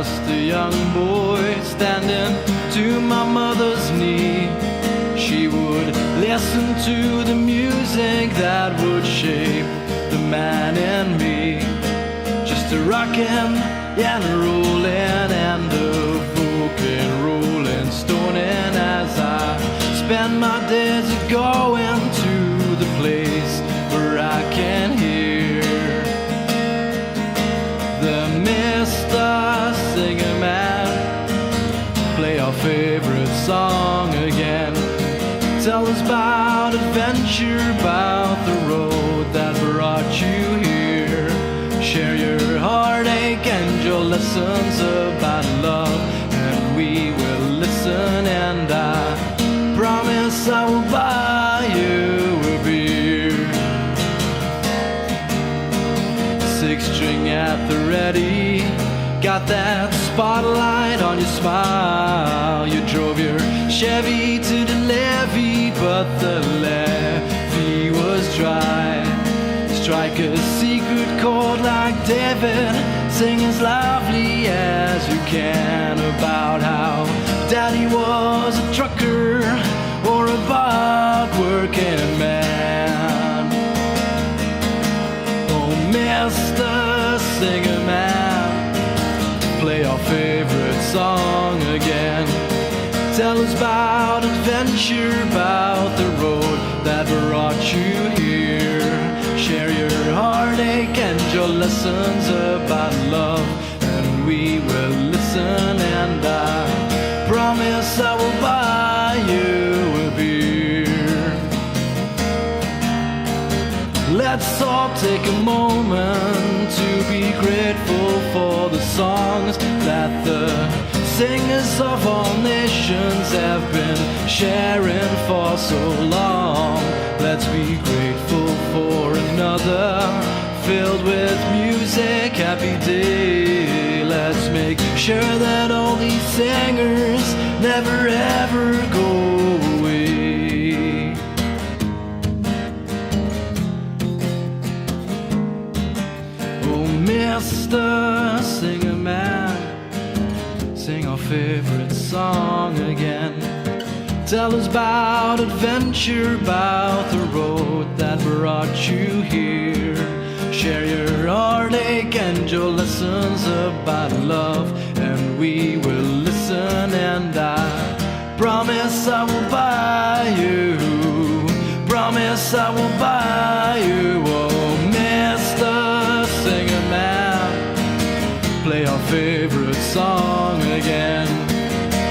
just a young boy standing to my mother's knee. She would listen to the music that would shape the man in me. Just a rockin' and a rollin' and a folk rollin' stonin' as I spend my days going to the place where I can hear the Mr. Singer Man play our favorite song again. Tell us about adventure, about the road that brought you here. Share your heartache and your lessons about love, and we will listen, and I promise I will buy you a beer. 6-string at the ready, got that spotlight on your smile. You drove your Chevy to the levee, but the levee was dry. Strike a secret chord like David, sing as loudly as you can about how Daddy was a trucker or a hard-working man. Oh, Mr. Singer Man, play our favorite song again. Tell us about adventure, about the road that brought you here. Share your heartache and your lessons about love, and we will listen, and I promise I will buy you a beer. Let's all take a moment to be grateful for the songs that the singers of all nations have been sharing for so long. Let's be grateful for another filled with music happy day. Let's make sure that all these singers never ever go away. Oh, Mr. Singer Man, sing our favorite song again. Tell us about adventure, about the road that brought you here. Share your heartache and your lessons about love, and we will listen, and I promise I will buy you. Promise I will buy you. Oh, Mr. Singer Man, play our favorite song again.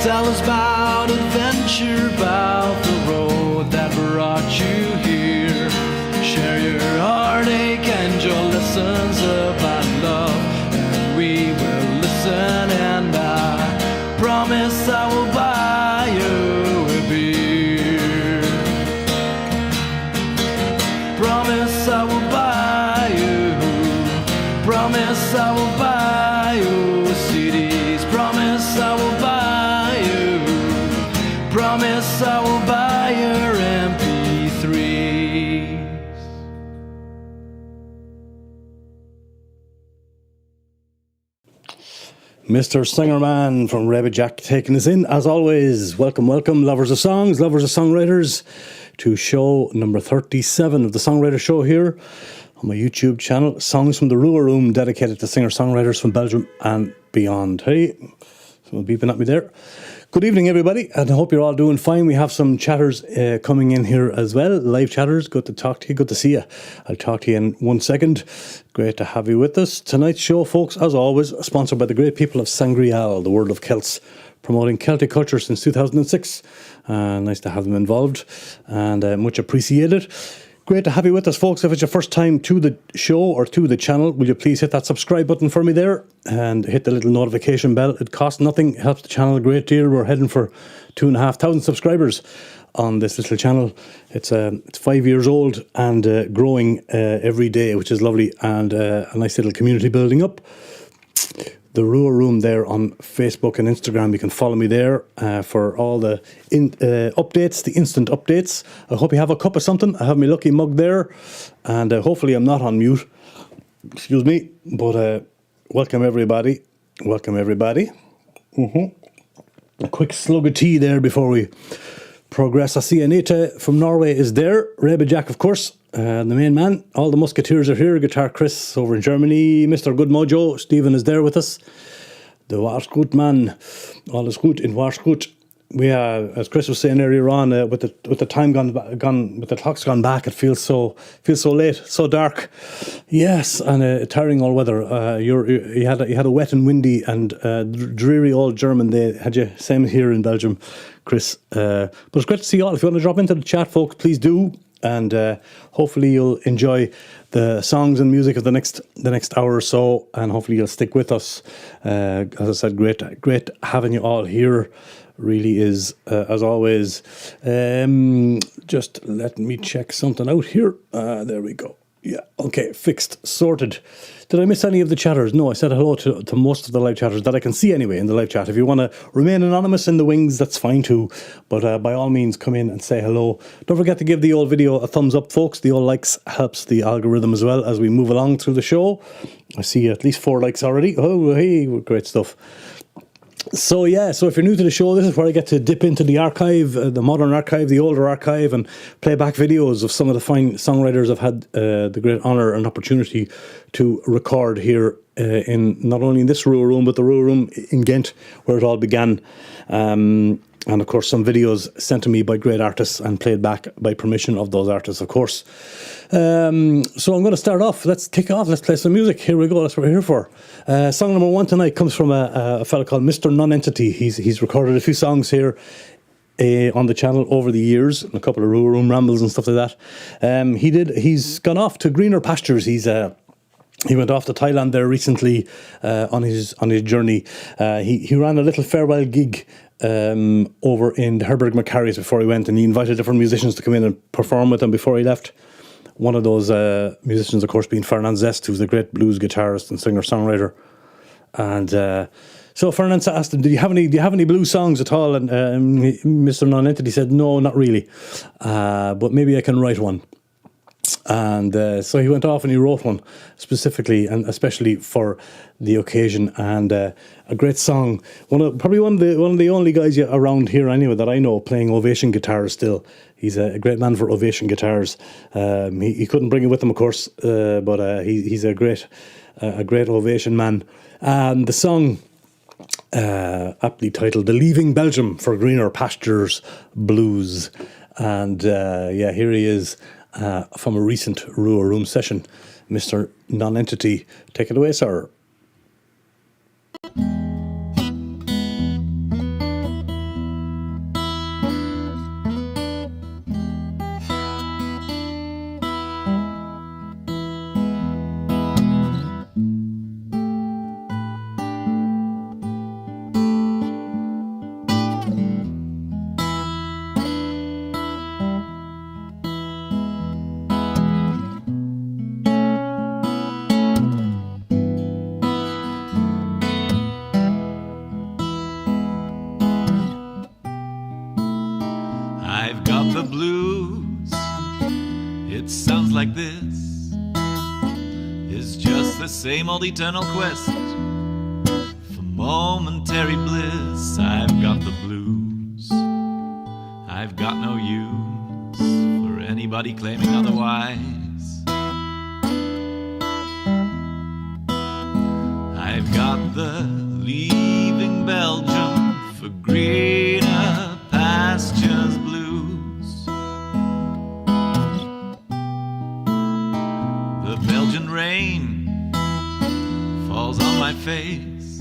Tell us about adventure, about the road that brought you here. Share your heartache and your lessons about love, and we will listen, and I promise I will buy you a beer. Promise I will buy you. Promise I will buy you CDs. Promise I will buy you. Promise I will buy your MP3s. Mr. Singerman from Rebbe Jack taking us in. As always, welcome, welcome, lovers of songs, lovers of songwriters, to show number 37 of the Songwriter Show here on my YouTube channel. Songs from the Rua Room, dedicated to singer-songwriters from Belgium and beyond. Hey, someone beeping at me there. Good evening, everybody, and I hope you're all doing fine. We have some chatters coming in here as well, live chatters. Good to talk to you, good to see you. I'll talk to you in 1 second. Great to have you with us. Tonight's show, folks, as always, sponsored by the great people of Sangrial, the world of Celts, promoting Celtic culture since 2006. Nice to have them involved, and much appreciated. Great to have you with us, folks. If it's your first time to the show or to the channel, will you please hit that subscribe button for me there and hit the little notification bell. It costs nothing, it helps the channel a great deal. We're heading for 2,500 subscribers on this little channel. It's 5 years old and growing every day, which is lovely, and a nice little community building up. The Rua Room there on Facebook and Instagram. You can follow me there for all the updates, the instant updates. I hope you have a cup of something. I have my lucky mug there, and hopefully I'm not on mute. Excuse me, but welcome everybody. Welcome, everybody. A quick slug of tea there before we progress. I see Anita from Norway is there. Reba Jack, of course, the main man. All the Musketeers are here. Guitar Chris over in Germany. Mr. Good Mojo, Stephen is there with us. The Warsgut man, all is good in Warsgut. We, as Chris was saying earlier on, with the time gone, with the clocks gone back, it feels so late, so dark. Yes, and tiring all weather. You had a wet and windy and dreary old German day. Had you same here in Belgium, Chris? But it's great to see you all. If you want to drop into the chat, folks, please do. And hopefully you'll enjoy the songs and music of the next hour or so, and hopefully you'll stick with us. As I said, great having you all here. Really is, as always. Just let me check something out here. There we go. Yeah, okay, fixed, sorted. Did I miss any of the chatters? No, I said hello to most of the live chatters that I can see anyway in the live chat. If you want to remain anonymous in the wings, that's fine too. But by all means, come in and say hello. Don't forget to give the old video a thumbs up, folks. The old likes helps the algorithm as well as we move along through the show. I see at least 4 likes already. Oh, hey, great stuff. So if you're new to the show, this is where I get to dip into the archive, the modern archive, the older archive, and play back videos of some of the fine songwriters I've had the great honour and opportunity to record here in not only in this Rua Room, but the Rua Room in Ghent, where it all began. And of course, some videos sent to me by great artists and played back by permission of those artists, of course. So I'm going to start off. Let's kick off. Let's play some music. Here we go. That's what we're here for. Song number 1 tonight comes from a fella called Mr. Nonentity. He's recorded a few songs here on the channel over the years, and a couple of Rua Room rambles and stuff like that. He's gone off to greener pastures. He went off to Thailand there recently on his journey. He ran a little farewell gig over in the Herberg Macarius before he went, and he invited different musicians to come in and perform with him before he left. One of those musicians, of course, being Fernand Zest, who's a great blues guitarist and singer-songwriter. And so Fernand asked him, do you have any blues songs at all? And Mr. Nonentity said, no, not really, but maybe I can write one. And so he went off and he wrote one specifically and especially for the occasion, and a great song. Probably one of the only guys around here anyway that I know playing Ovation guitars still. He's a great man for Ovation guitars. He couldn't bring it with him, of course, but he's a great Ovation man. And the song, aptly titled "The Leaving Belgium for Greener Pastures Blues," and here he is. From a recent Rua Room session, Mr. Nonentity. Take it away, sir. Like this is just the same old eternal quest for momentary bliss. I've got the blues. I've got no use for anybody claiming otherwise. I've got the leaving Belgium for greener pastures blues. The Belgian rain falls on my face.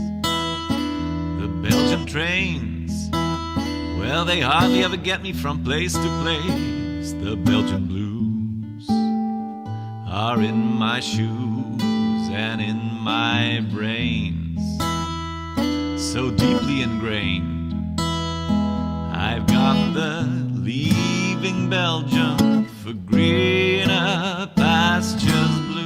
The Belgian trains, well, they hardly ever get me from place to place. The Belgian blues are in my shoes and in my brains, so deeply ingrained. I've got the leaving Belgium for greener pastures blues.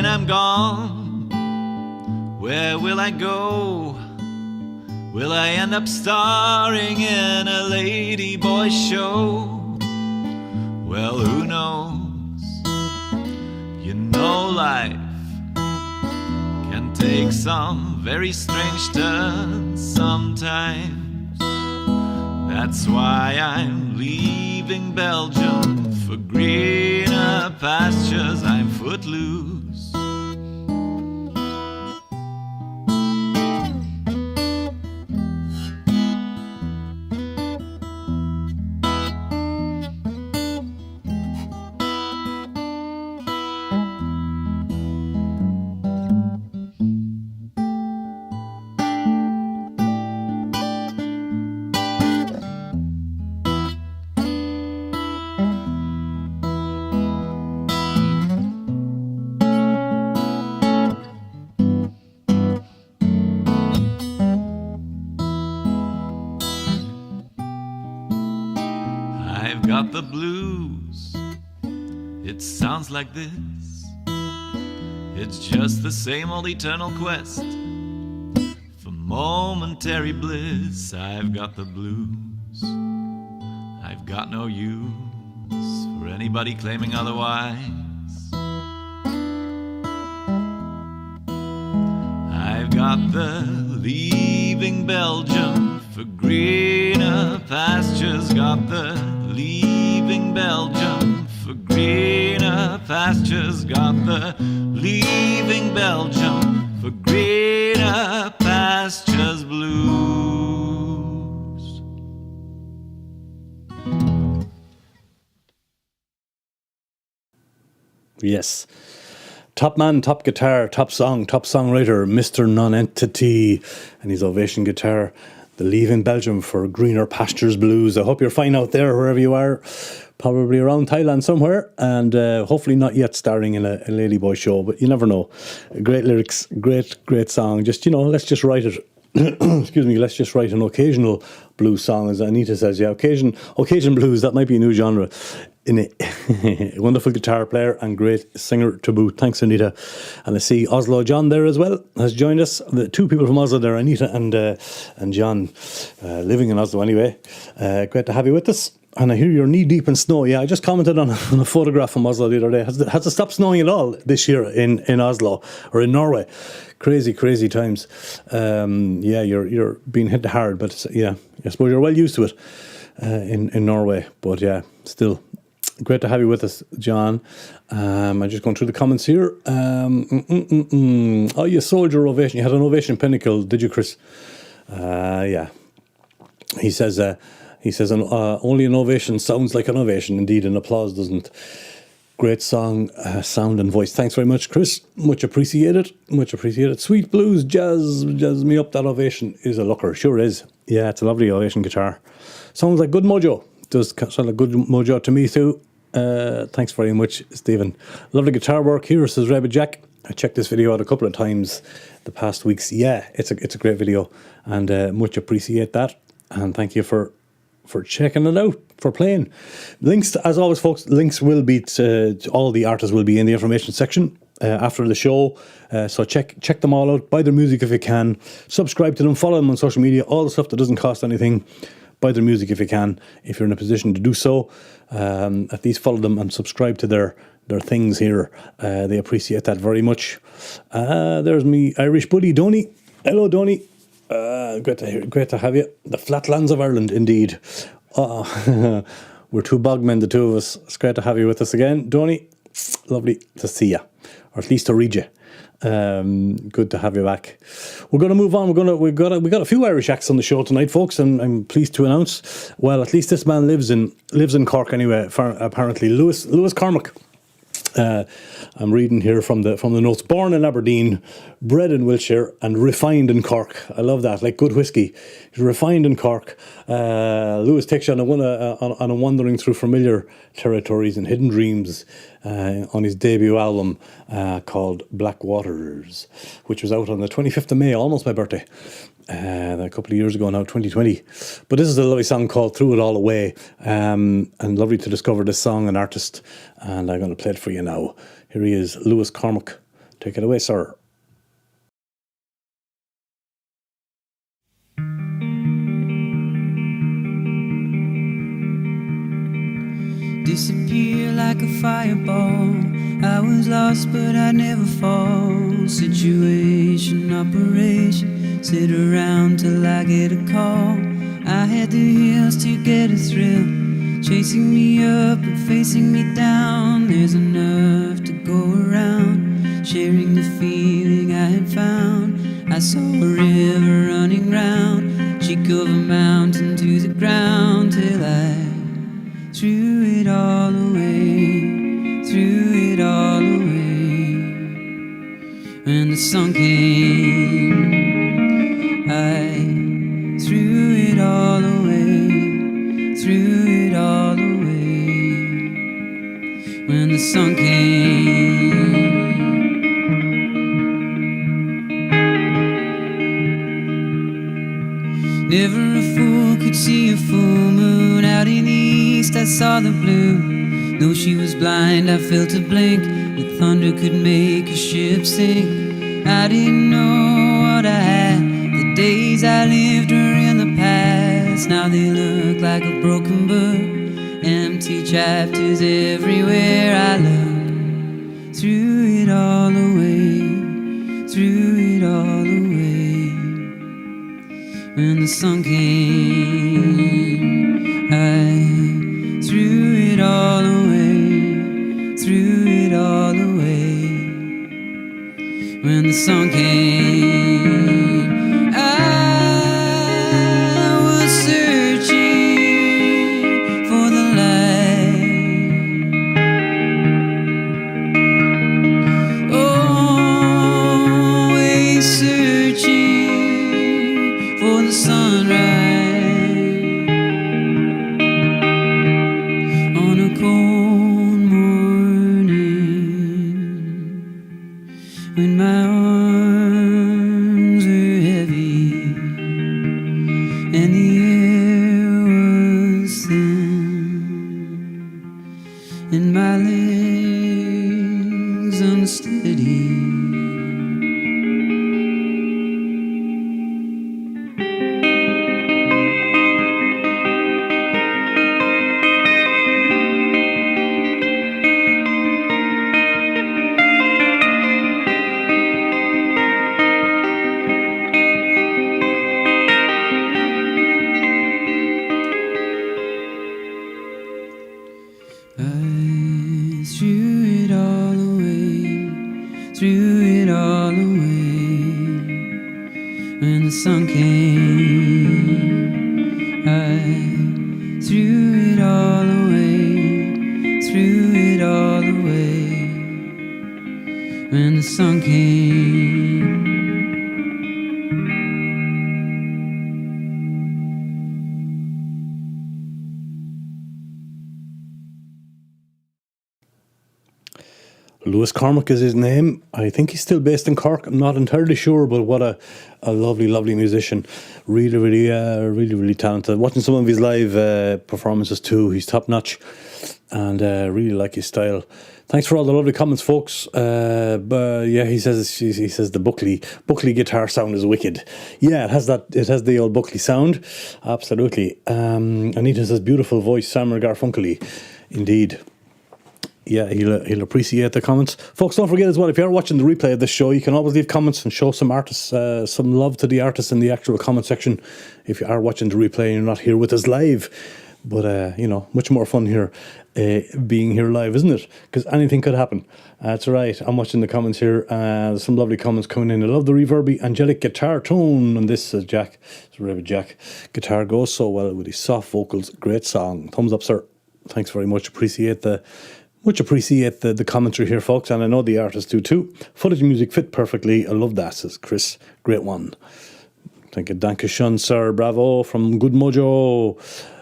I'm gone, where will I go? Will I end up starring in a lady boy show? Well, who knows? You know life can take some very strange turns sometimes. That's why I'm leaving Belgium for greener pastures. I'm footloose. I've got the blues. It sounds like this. It's just the same old eternal quest for momentary bliss. I've got the blues. I've got no use for anybody claiming otherwise. I've got the leaving Belgium for greener pastures. Got the leaving Belgium for greener pastures. Got the leaving Belgium for greener pastures blues. Yes. Top man, top guitar, top song, top songwriter, Mr. Non-Entity, and his Ovation guitar. The Leaving Belgium for greener pastures blues. I hope you're fine out there, wherever you are. Probably around Thailand somewhere, and hopefully not yet starring in a ladyboy show, but you never know. Great lyrics, great song. Just, let's just write it. Excuse me, let's just write an occasional blues song, as Anita says. Yeah, occasion blues, that might be a new genre. In a wonderful guitar player and great singer to boot. Thanks, Anita. And I see Oslo John there as well has joined us. The two people from Oslo there, Anita and John, living in Oslo anyway. Great to have you with us. And I hear you're knee deep in snow. Yeah, I just commented on a photograph from Oslo the other day. Has it stopped snowing at all this year in Oslo or in Norway? Crazy times. Yeah, you're being hit hard, but I suppose you're well used to it in Norway. But yeah, still. Great to have you with us, John. I'm just going through the comments here. Oh, you sold your ovation. You had an ovation pinnacle, did you, Chris? Yeah. He says only an ovation sounds like an ovation. Indeed, an applause doesn't. Great song, sound and voice. Thanks very much, Chris. Much appreciated. Sweet blues, jazz me up. That ovation is a looker. Sure is. Yeah, it's a lovely ovation guitar. Sounds like good mojo. Does sound like good mojo to me too. Thanks very much, Stephen. Lovely guitar work here, says Rebbe Jack. I checked this video out a couple of times the past weeks. Yeah, it's a great video, and much appreciate that. And thank you for checking it out, for playing. Links, as always, folks. Links will be to all the artists will be in the information section after the show. So check them all out. Buy their music if you can. Subscribe to them. Follow them on social media. All the stuff that doesn't cost anything. Buy their music if you can, if you're in a position to do so. At least follow them and subscribe to their things here. They appreciate that very much. There's me Irish buddy, Donny. Hello, Donny. Great to have you. The flatlands of Ireland, indeed. We're two bogmen, the two of us. It's great to have you with us again, Donny. Lovely to see you, or at least to read you. Good to have you back. We're going to move on. We got a few Irish acts on the show tonight, folks, and I'm pleased to announce. Well, at least this man lives in Cork anyway. Apparently, Louise Cormac. I'm reading here from the notes. Born in Aberdeen, bred in Wiltshire, and refined in Cork. I love that, like good whiskey. He's refined in Cork. Louise takes you on a wandering through familiar territories and hidden dreams on his debut album called Black Waters, which was out on the 25th of May, almost my birthday. A couple of years ago now, 2020. But this is a lovely song called Threw It All Away, and lovely to discover this song and artist, and I'm going to play it for you now. Here he is, Louise Cormac, Take it away, sir. Disappear like a fireball. I was lost but I'd never fall. Situation, operation, sit around till I get a call. I had the hills to get a thrill, chasing me up and facing me down. There's enough to go around, sharing the feeling I had found. I saw a river running round, cheek of a mountain to the ground, till I threw it all away, threw it all away. When the sun came, I threw it all away, threw it all away. When the sun came. Never a fool could see a full moon out in the east. I saw the blue. Though she was blind, I felt a blink. The thunder could make a ship sink. I didn't know what I had. The days I lived were in the past. Now they look like a broken book, empty chapters everywhere I look. Threw it all away, threw it all away. When the sun came, I threw it all away, threw it all away. When the sun came, I was searching for the light, always searching for the sunrise. On a cold morning, when my arms were heavy and the air was thin and my legs unsteady. I threw it all away, threw it all away. When the sun came, I threw it all away, threw it all away. When the sun came. Lewis Cormack is his name. I think he's still based in Cork. I'm not entirely sure, but what a lovely, lovely musician. Really talented. Watching some of his live performances too. He's top notch, and really like his style. Thanks for all the lovely comments, folks. But yeah, he says the Buckley guitar sound is wicked. Yeah, it has that. It has the old Buckley sound. Absolutely. Anita says beautiful voice, Sam Garfunkel. Indeed. Yeah, he'll appreciate the comments. Folks, don't forget as well, if you are watching the replay of this show, you can always leave comments and show some artists, some love to the artists in the actual comment section. If you are watching the replay and you're not here with us live. But, much more fun here, being here live, isn't it? Because anything could happen. That's right. I'm watching the comments here. There's some lovely comments coming in. I love the reverby, angelic guitar tone. And this is Jack. It's Rabbit Jack. Guitar goes so well with his soft vocals. Great song. Thumbs up, sir. Thanks very much. Appreciate the commentary here, folks, and I know the artists do too. Footage music fit perfectly. I love that, says Chris. Great one. Thank you. Danke schön, sir. Bravo from Good Mojo.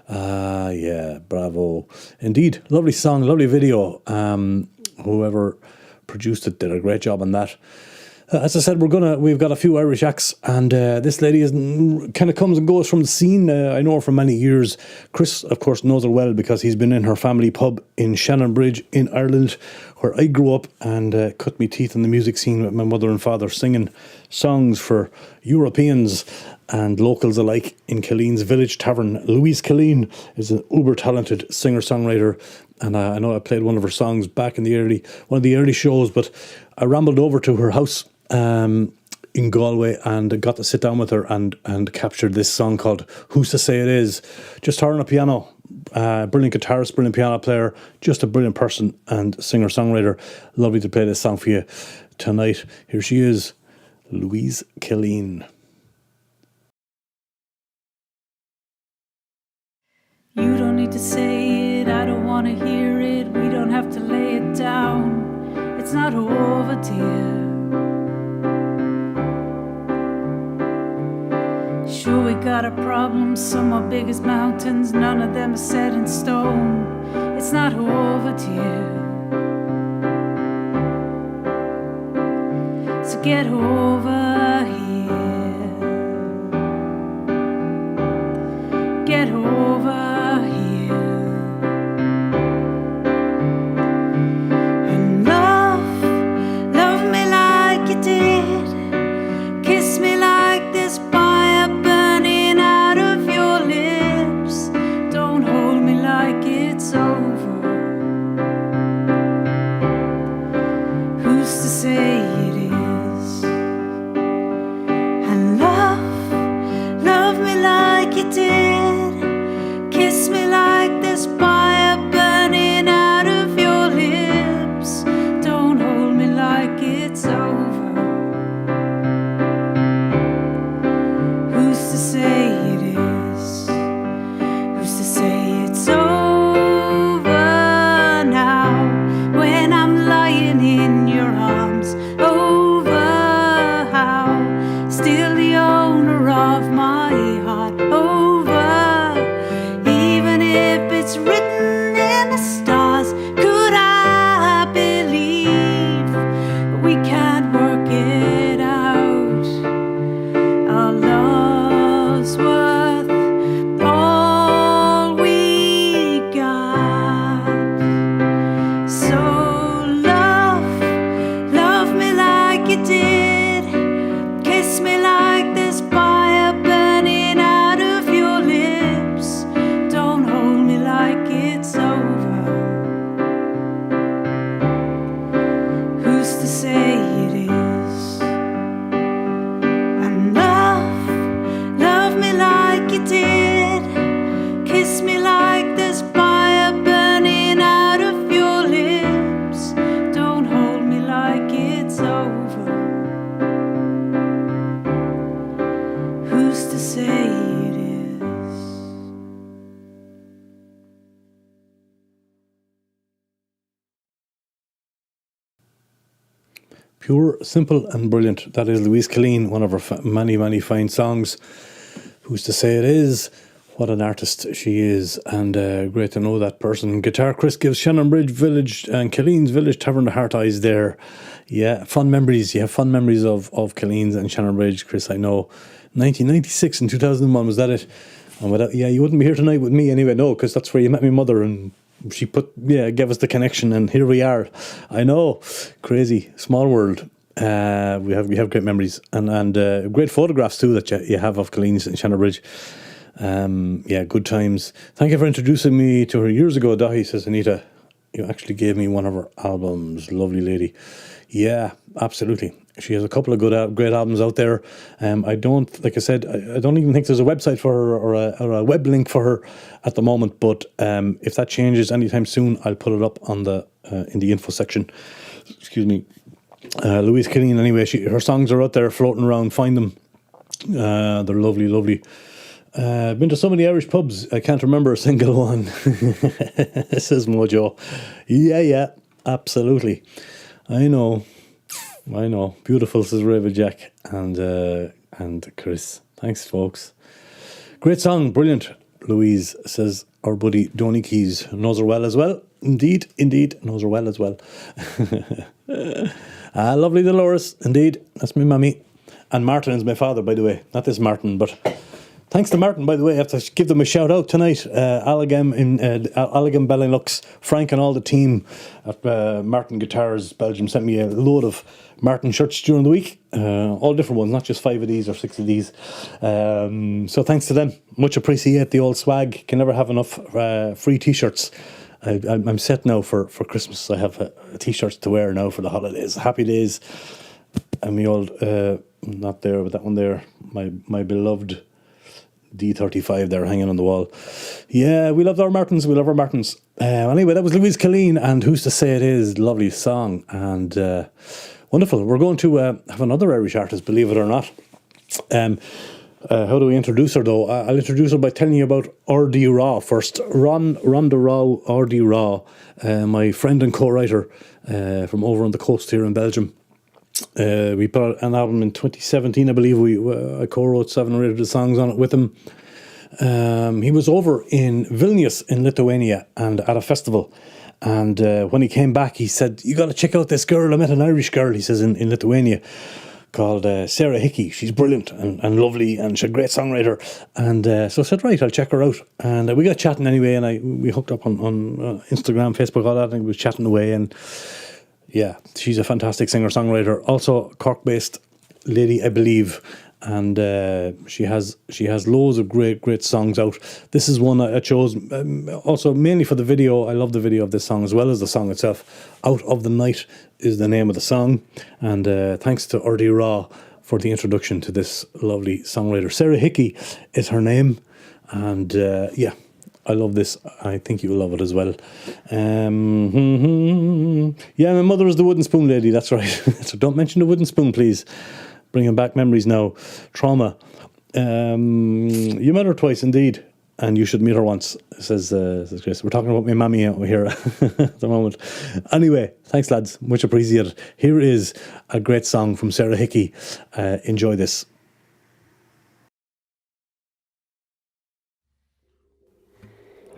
Yeah, bravo. Indeed. Lovely song, lovely video. Whoever produced it did a great job on that. As I said, we've got a few Irish acts, and this lady kind of comes and goes from the scene. I know her for many years. Chris, of course, knows her well because he's been in her family pub in Shannonbridge in Ireland, where I grew up and cut my teeth in the music scene with my mother and father, singing songs for Europeans and locals alike in Killeen's Village Tavern. Louise Killeen is an uber-talented singer-songwriter, and I know I played one of her songs back in one of the early shows, but I rambled over to her house in Galway and got to sit down with her and captured this song called Who's to Say It Is. Just her on a piano, brilliant guitarist, brilliant piano player, just a brilliant person and singer-songwriter. Lovely to play this song for you tonight. Here she is, Louise Killeen. You don't need to say it, I don't want to hear it. We don't have to lay it down. It's not over, dear. Sure, we got our problems, some are big as mountains. None of them are set in stone. It's not over, dear. So get over here. Get over. Pure, simple and brilliant. That is Louise Killeen, one of her many, many fine songs. Who's to say it is? What an artist she is, and great to know that person. Guitar Chris gives Shannonbridge Village and Killeen's Village Tavern the heart eyes there. Yeah, fun memories. You have fun memories of Killeen's and Shannonbridge, Chris, I know. 1996 and 2001, was that it? And you wouldn't be here tonight with me anyway, no, because that's where you met my mother, and she gave us the connection, and here we are. I know, crazy, small world. We have great memories and great photographs too that you have of Killeen's and Shannonbridge. Good times. Thank you for introducing me to her years ago, Dahi, says Anita. You actually gave me one of her albums. Lovely lady. Yeah, absolutely. She has a couple of great albums out there. I don't even think there's a website for her or a web link for her at the moment. But if that changes anytime soon, I'll put it up on in the info section. Excuse me. Louise Killeen, anyway, her songs are out there floating around. Find them. They're lovely, lovely. Been to so many Irish pubs, I can't remember a single one. Says Mojo. Yeah, absolutely. I know. Beautiful, says Raven Jack and Chris. Thanks, folks. Great song, brilliant. Louise, says our buddy Donny Keys. Knows her well as well. Indeed, knows her well as well. Lovely Dolores, indeed. That's my mummy. And Martin is my father, by the way. Not this Martin, but thanks to Martin, by the way. I have to give them a shout out tonight. Allegam Benelux, Frank and all the team at Martin Guitars Belgium sent me a load of Martin shirts during the week. All different ones, not just 5 of these or 6 of these. So thanks to them. Much appreciate the old swag. Can never have enough free t-shirts. I'm set now for Christmas. I have t-shirts to wear now for the holidays. Happy days. And my old, not there, but that one there, my beloved D35 there hanging on the wall. Yeah, we love our Martins. Anyway, that was Louise Killeen and Who's to Say It Is. Lovely song and wonderful. We're going to have another Irish artist, believe it or not. How do we introduce her though? I'll introduce her by telling you about R.D. Raw first. Rhonda Raw, R.D. Raw, my friend and co-writer from over on the coast here in Belgium. We put out an album in 2017, I believe. I co-wrote 7 or 8 of the songs on it with him. He was over in Vilnius in Lithuania and at a festival. And when he came back, he said, "You got to check out this girl. I met an Irish girl," he says, in Lithuania, called Sarah Hickey. She's brilliant and lovely, and she's a great songwriter. And so I said, right, I'll check her out. And we got chatting anyway, and we hooked up on Instagram, Facebook, all that, and we was chatting away. And yeah, she's a fantastic singer-songwriter. Also Cork-based lady, I believe. And she has loads of great songs out. This is one I chose also mainly for the video. I love the video of this song as well as the song itself. Out of the Night is the name of the song, and thanks to R.D. Raw for the introduction to this lovely songwriter. Sarah Hickey is her name, and yeah, I love this. I think you'll love it as well. Yeah, my mother is the wooden spoon lady, that's right. So don't mention the wooden spoon, please. Bringing back memories now. Trauma. You met her twice, indeed, and you should meet her once, says Chris. We're talking about my mammy out here at the moment. Anyway, thanks, lads. Much appreciated. Here is a great song from Sarah Hickey. Enjoy this.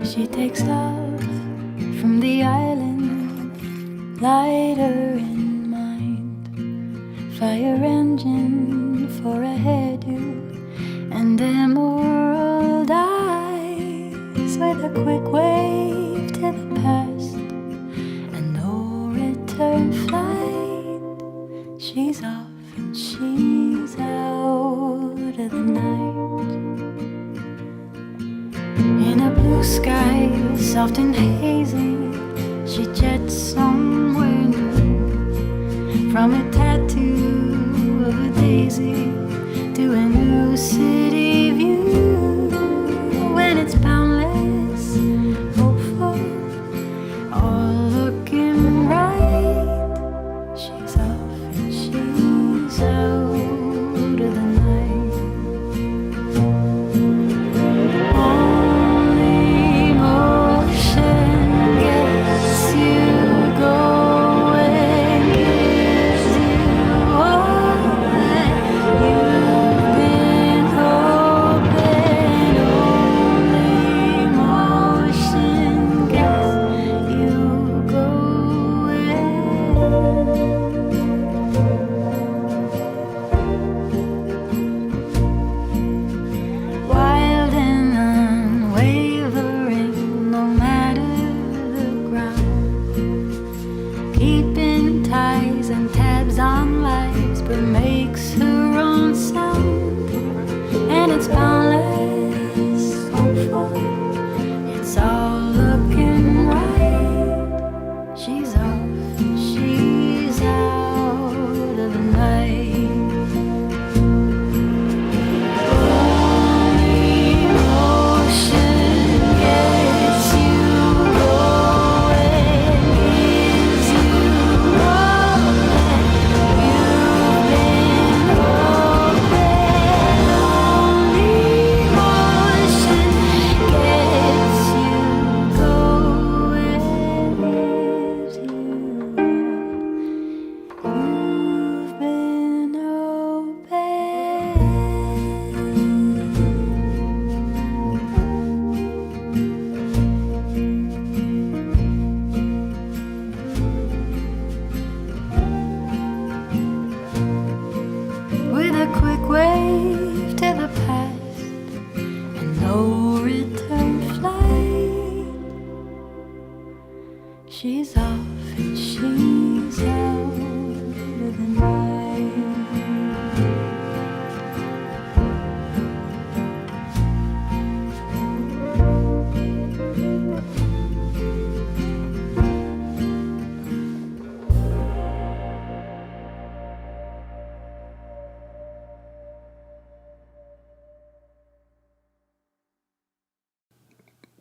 She takes off from the island, lighter in mind, fire engine for a hairdo, and emerald eyes with a quick wave to the past, and no return flight. She's off and she's out of the night. In a blue sky, soft and hazy, she jets somewhere new. From a tattoo of a daisy to a new city view. When it's boundless, hopeful, all looking right. She's off and she's out of the night. Gives you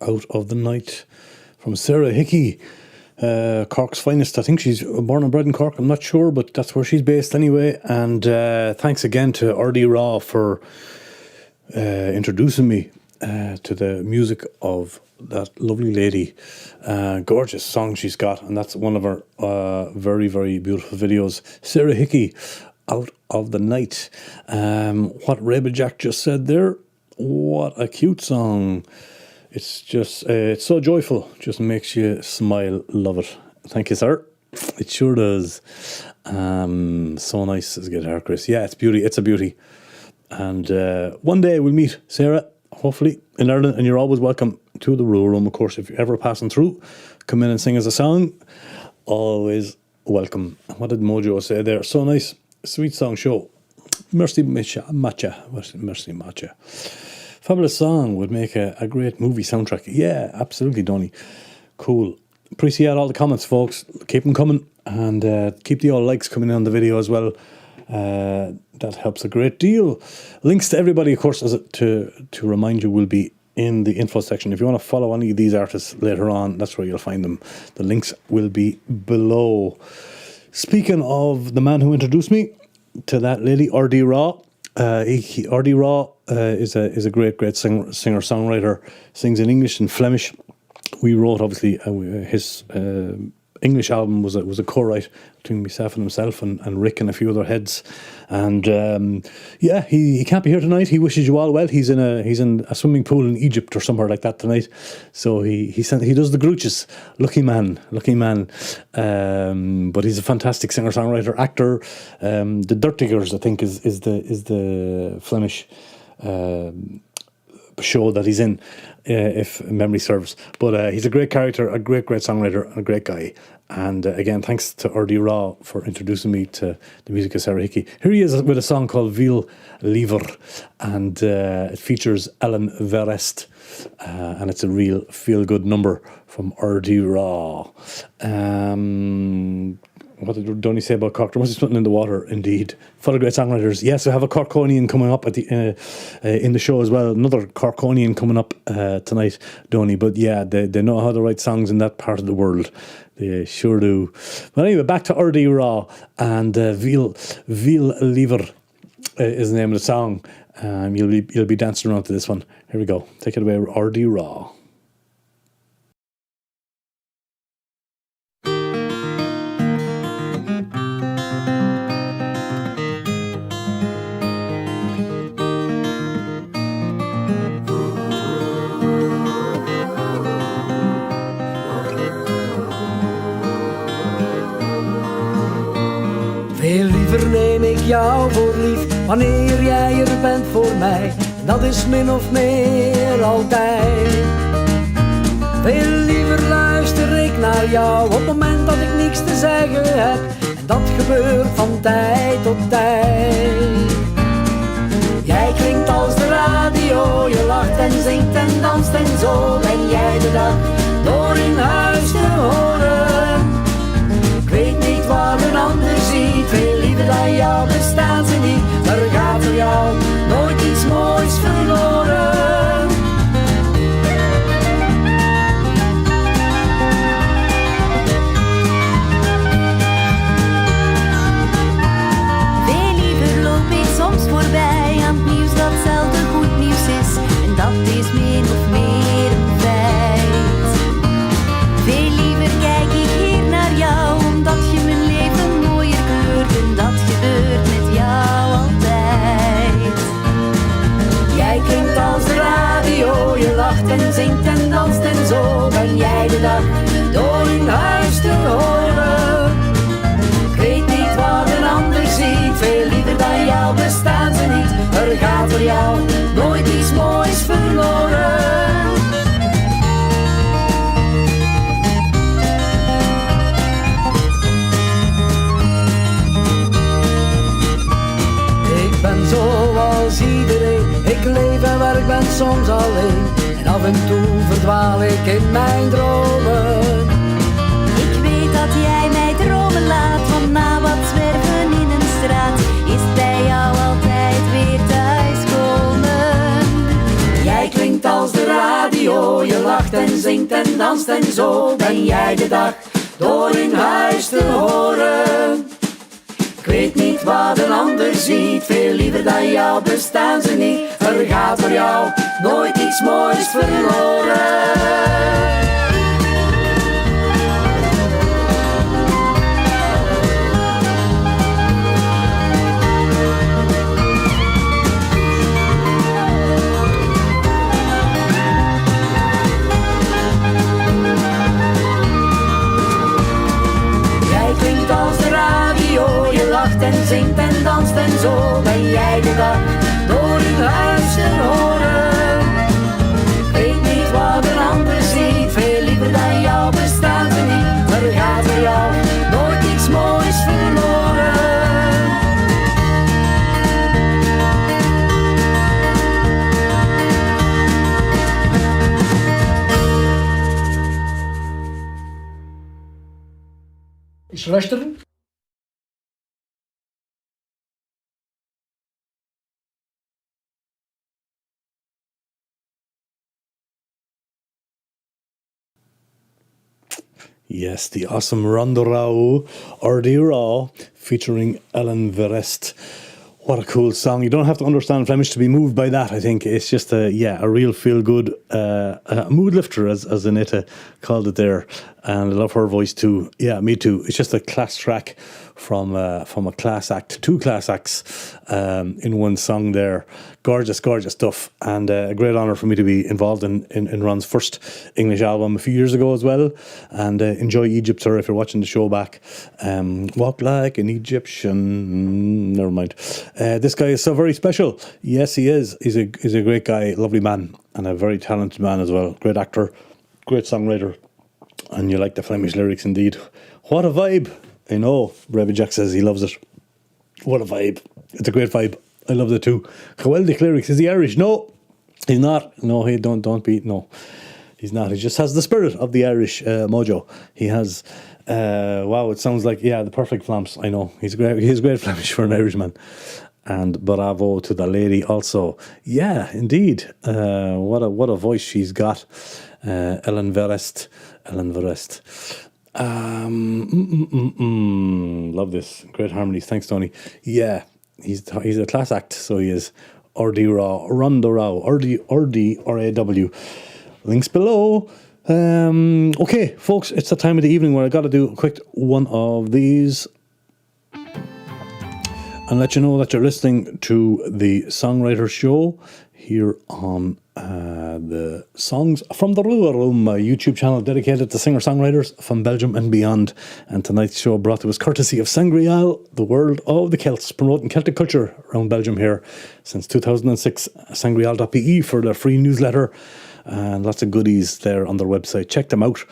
Out of the Night from Sarah Hickey, Cork's finest. I think she's born and bred in Cork, I'm not sure, but that's where she's based anyway. And thanks again to R.D. Raw for introducing me to the music of that lovely lady. Gorgeous song she's got, and that's one of her very, very beautiful videos. Sarah Hickey, Out of the Night. What Rebel Jack just said there, what a cute song. It's just, it's so joyful, just makes you smile. Love it. Thank you, sir. It sure does. So nice as a guitar, Chris. Yeah, it's beauty. It's a beauty. And one day we'll meet Sarah, hopefully, in Ireland, and you're always welcome to the Rua Room, of course. If you're ever passing through, come in and sing us a song. Always welcome. What did Mojo say there? So nice. Sweet song show. Mercy Matcha. Mercy Matcha. Fabulous song. Would make a great movie soundtrack. Yeah, absolutely, Donny. Cool. Appreciate all the comments, folks. Keep them coming. And keep the all likes coming in on the video as well. That helps a great deal. Links to everybody, of course, to remind you, will be in the info section. If you want to follow any of these artists later on, that's where you'll find them. The links will be below. Speaking of the man who introduced me to that lady, R.D. Raw. R.D. Raw is a great singer-songwriter. Sings in English and Flemish. We wrote, obviously, his English album was a co-write between myself and himself and Rick and a few other heads. And yeah, he can't be here tonight. He wishes you all well. He's in a swimming pool in Egypt or somewhere like that tonight. So he does the Grooches. Lucky man. But he's a fantastic singer-songwriter, actor. The Dirt Diggers, I think, is the Flemish show that he's in, if memory serves. But he's a great character, a great songwriter, and a great guy. And again, thanks to R.D. Raw for introducing me to the music of Sarah Hickey. Here he is with a song called Veel Liever, and it features Ellen Verest, and it's a real feel-good number from R.D. Raw. What did Donny say about Cork? There must be something in the water, indeed. Full of great songwriters. Yes, we have a Corkonian coming up at the in the show as well. Another Corkonian coming up tonight, Donny. But yeah, they know how to write songs in that part of the world. They sure do. But anyway, back to R.D. Raw and Veel Liever is the name of the song. You'll be dancing around to this one. Here we go. Take it away, R.D. Raw. Veel liever neem ik jou voor lief, wanneer jij er bent voor mij. Dat is min of meer altijd. Veel liever luister ik naar jou op het moment dat ik niks te zeggen heb. En dat gebeurt van tijd tot tijd. Jij klinkt als de radio, je lacht en zingt en danst en zo ben jij de dag door in huis te horen. Ik weet niet wat een ander ziet, veel liever dan jou bestaan ze niet. Maar er gaat voor jou nooit iets moois verloren. Veel liever loop ik soms voorbij aan het nieuws dat zelden goed nieuws is. En dat is min of meer een feit. Veel liever kijk ik hier naar jou, omdat je mijn leven mooier kleurt. En dat gebeurt met jou altijd. Jij klinkt als de radio, je lacht en zingt en danst en zo ben jij de dag door in huis te horen. Ik weet niet wat een ander ziet, veel liever dan jou bestaan ze niet. Er gaat voor jou nooit iets moois verloren. Ik ben zoals iedereen, ik leef en werk, ben soms alleen. En af en toe verdwaal ik in mijn dromen. Ik weet dat jij mij dromen laat, want na wat zwerven in een straat is bij jou altijd weer thuiskomen. Jij klinkt als de radio, je lacht zingt en danst en zo ben jij de dag door in huis te horen. Ik weet niet wat een ander ziet, veel liever dan jou bestaan ze niet. Er gaat voor jou nooit iets moois verloren. En zingt en danst en zo ben jij de dag door in huis te horen. Ik weet niet wat een ander ziet, veel liever dan jou bestaan ze niet. Er gaat voor jou nooit iets moois verloren. Is luisteren? Yes, the awesome Rondorau or the Raw featuring Ellen Verest. What a cool song. You don't have to understand Flemish to be moved by that, I think. It's just a real feel-good mood lifter, as Anita called it there. And I love her voice too. Yeah, me too. It's just a class track from a class act, two class acts in one song there. Gorgeous, gorgeous stuff. And a great honour for me to be involved in Ron's first English album a few years ago as well. And enjoy Egypt, sir, if you're watching the show back. Walk like an Egyptian. Never mind. This guy is so very special. Yes, he is. He's a great guy, lovely man, and a very talented man as well. Great actor, great songwriter. And you like the Flemish lyrics indeed. What a vibe. I know, Rebbe Jack says he loves it. What a vibe. It's a great vibe. I love it too. Geweldig lyrics. Is he Irish? No, he's not. No, he don't be. No, he's not. He just has the spirit of the Irish mojo. He has, wow, it sounds like, the perfect Flams. I know. He's great Flemish for an Irishman. And bravo to the lady also. Yeah, indeed. What a voice she's got. Ellen Verest. Love this. Great harmonies. Thanks, Tony. Yeah, he's a class act, so he is. Rondorau. R-D-R-A-W. Links below. Okay, folks, it's the time of the evening where I got to do a quick one of these and let you know that you're listening to the Songwriter Show here on the Songs from the Rua Room, my YouTube channel dedicated to singer-songwriters from Belgium and beyond. And tonight's show brought to us courtesy of Sangreal, the world of the Celts, promoting Celtic culture around Belgium here since 2006. Sangreal.be for their free newsletter and lots of goodies there on their website. Check them out.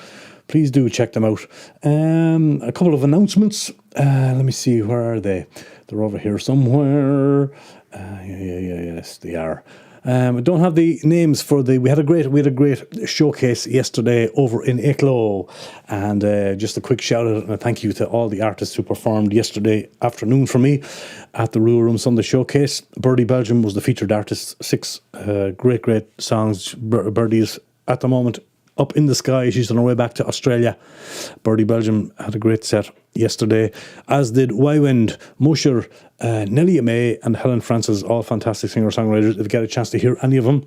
Please do check them out. A couple of announcements. Let me see, where are they? They're over here somewhere. Yes, they are. I don't have the names for we had a great showcase yesterday over in Eeklo, and just a quick shout out and a thank you to all the artists who performed yesterday afternoon for me at the Rua Room Sunday Showcase. Birdie Belgium was the featured artist. 6 great songs. Birdie is at the moment up in the sky. She's on her way back to Australia. Birdie Belgium had a great set yesterday, as did Wywind, Musher, Nellie May and Helen Francis, all fantastic singer-songwriters. If you get a chance to hear any of them,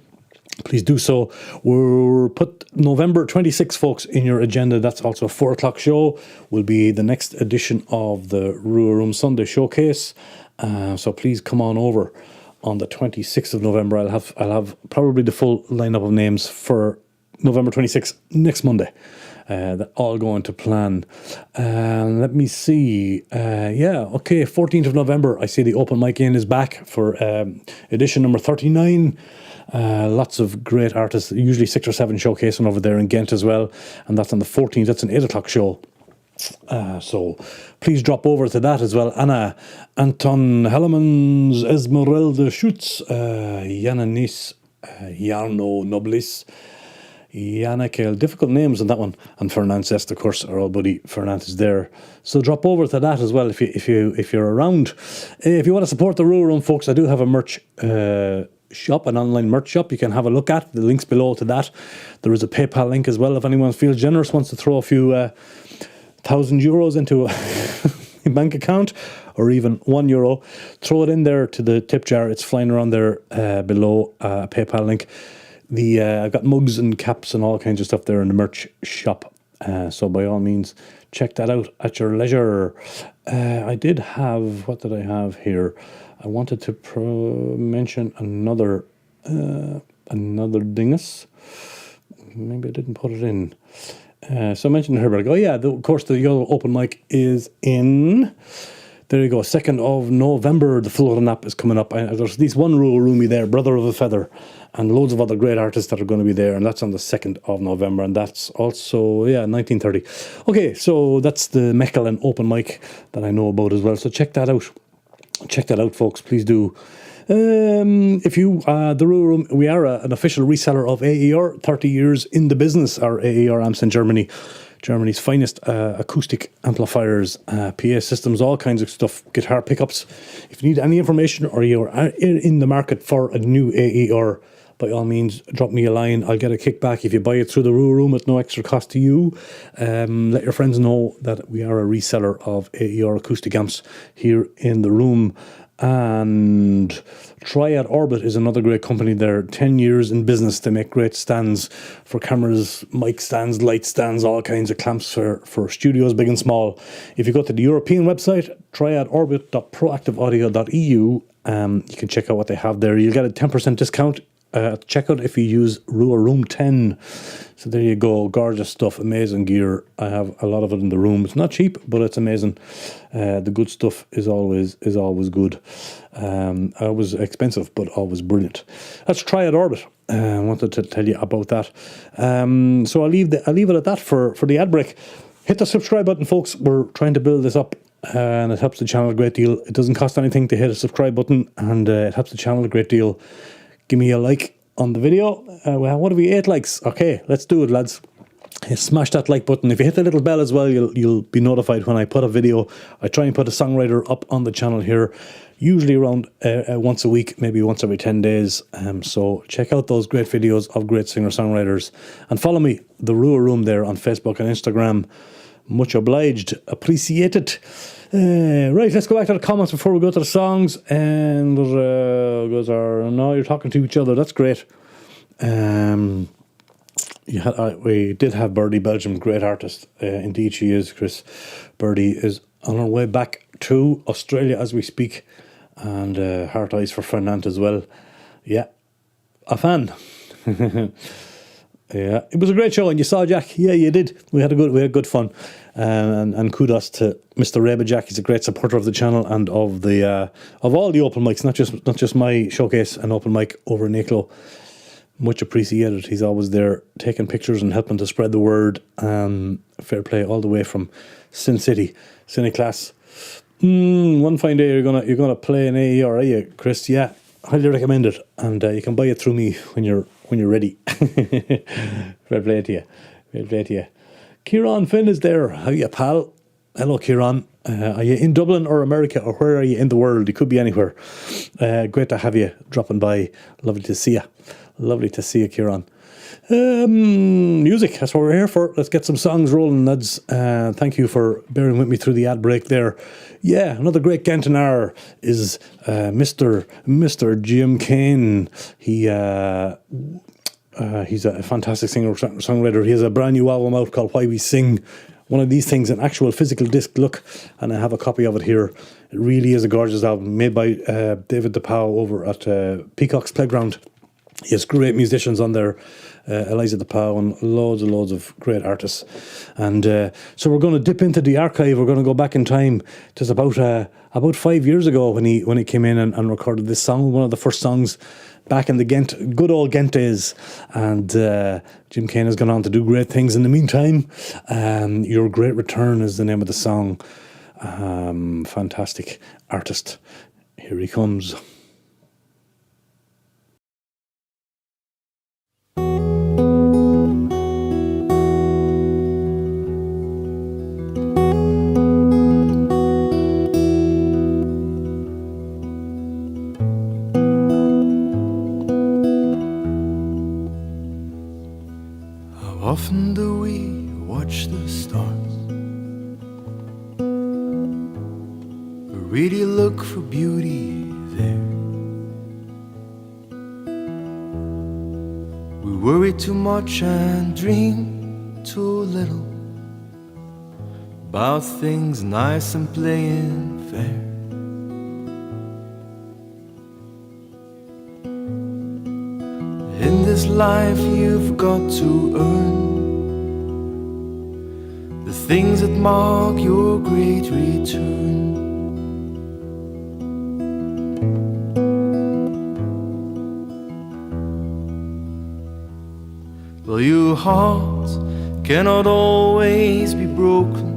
please do so. We'll put November 26th, folks, in your agenda. That's also a 4 o'clock show. Will be the next edition of the Rua Room Sunday Showcase. So please come on over on the 26th of November. I'll have probably the full lineup of names for November 26th, next Monday. That all going to plan. Let me see. 14th of November, I see the open mic in is back for edition number 39. Lots of great artists, usually 6 or 7 showcasing over there in Ghent as well. And that's on the 14th. That's an 8 o'clock show. So please drop over to that as well. Anna, Anton Hellemans, Esmeralda Schutz, Jana Nis, Jarno Noblis, Yannick, difficult names on that one, and Fernandes, of course, our old buddy Fernandes there. So drop over to that as well if you're around. If you want to support the Rua Room, folks, I do have a merch shop, an online merch shop you can have a look at. The link's below to that. There is a PayPal link as well if anyone feels generous, wants to throw a few €1,000 into a bank account, or even €1. Throw it in there to the tip jar. It's flying around there below, PayPal link. I've got mugs and caps and all kinds of stuff there in the merch shop. So by all means, check that out at your leisure. I did have, what did I have here? I wanted to mention another dingus. Maybe I didn't put it in. So I mentioned here, but I go, yeah, of course, the Yellow Open Mic is in. There you go, 2nd of November, the Florida Nap is coming up. There's at least one Rua Roomy there, Brother of a Feather, and loads of other great artists that are going to be there, and that's on the 2nd of November, and that's also, 1930. Okay, so that's the Mechelen Open Mic that I know about as well, so check that out. Check that out, folks, please do. If you, the Rua Room, we are an official reseller of AER, 30 years in the business, our AER amps in Germany's finest acoustic amplifiers, PA systems, all kinds of stuff, guitar pickups. If you need any information or you're in the market for a new AER, by all means, drop me a line. I'll get a kickback if you buy it through the Rua Room at no extra cost to you. Let your friends know that we are a reseller of AER acoustic amps here in the room. And Triad Orbit is another great company. They're 10 years in business. They make great stands for cameras, mic stands, light stands, all kinds of clamps for studios, big and small. If you go to the European website, triadorbit.proactiveaudio.eu, you can check out what they have there. You'll get a 10% discount at checkout if you use Rua Room 10. So there you go, gorgeous stuff, amazing gear. I have a lot of it in the room. It's not cheap, but it's amazing. The good stuff is always good. Always expensive, but always brilliant. That's Triad Orbit. I wanted to tell you about that. So I'll leave it at that for the ad break. Hit the subscribe button, folks. We're trying to build this up, and it helps the channel a great deal. It doesn't cost anything to hit a subscribe button, and it helps the channel a great deal. Give me a like on the video. What have we? 8 likes. Okay, let's do it, lads. Smash that like button. If you hit the little bell as well, you'll be notified when I put a video. I try and put a songwriter up on the channel here, usually around once a week, maybe once every 10 days. So check out those great videos of great singer-songwriters. And follow me, the Rua Room, there on Facebook and Instagram. Much obliged. Appreciate it. Right, let's go back to the comments before we go to the songs. And no, you're talking to each other. That's great. We did have Birdie, Belgium, great artist. Indeed, she is, Chris. Birdie is on her way back to Australia as we speak. And heart eyes for Fernand as well. Yeah, a fan. Yeah, it was a great show, and you saw Jack. Yeah, you did. We had good fun, and kudos to Mr. Reba Jack. He's a great supporter of the channel and of all the open mics, not just my showcase and open mic over in Nicklow. Much appreciated. He's always there taking pictures and helping to spread the word. Fair play all the way from Sin City, Cineclass. One fine day you're gonna play an AER, are you, Chris? Yeah, highly recommend it, and you can buy it through me when you're ready. Fair play to you. Fair play to you. Kieran Finn is there. How you, pal? Hello, Kieran. Are you in Dublin or America, or where are you in the world? You could be anywhere. Great to have you dropping by. Lovely to see you. Lovely to see you, Kieran. Music, that's what we're here for. Let's get some songs rolling, lads. Thank you for bearing with me through the ad break there. Yeah, another great Gantonar is Mr. Jim Kane. He's a fantastic singer-songwriter. He has a brand new album out called Why We Sing. One of these things, an actual physical disc look, and I have a copy of it here. It really is a gorgeous album made by David DePau over at Peacock's Playground. He has great musicians on there, Eliza DePau and loads of great artists. And so we're going to dip into the archive. We're going to go back in time. Just about 5 years ago when he came in and recorded this song, one of the first songs back in the good old Ghent days. And Jim Kane has gone on to do great things in the meantime. Your Great Return is the name of the song. Fantastic artist. Here he comes. often do we watch the stars, but really look for beauty there? We worry too much and dream too little about things nice and plain fair. In this life you've got to earn the things that mark your great return. Well, your heart cannot always be broken,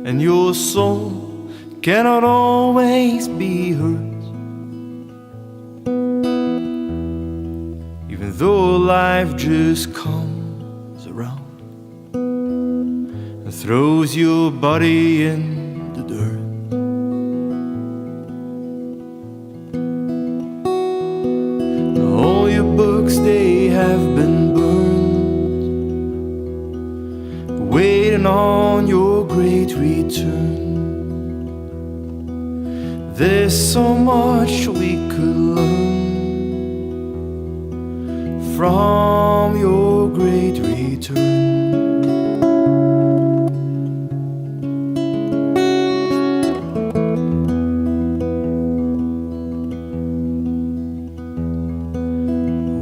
and your soul cannot always be hurt. Even though life just comes around and throws your body in the dirt. Now all your books, they have been burned, waiting on your great return. There's so much we could learn from your great return.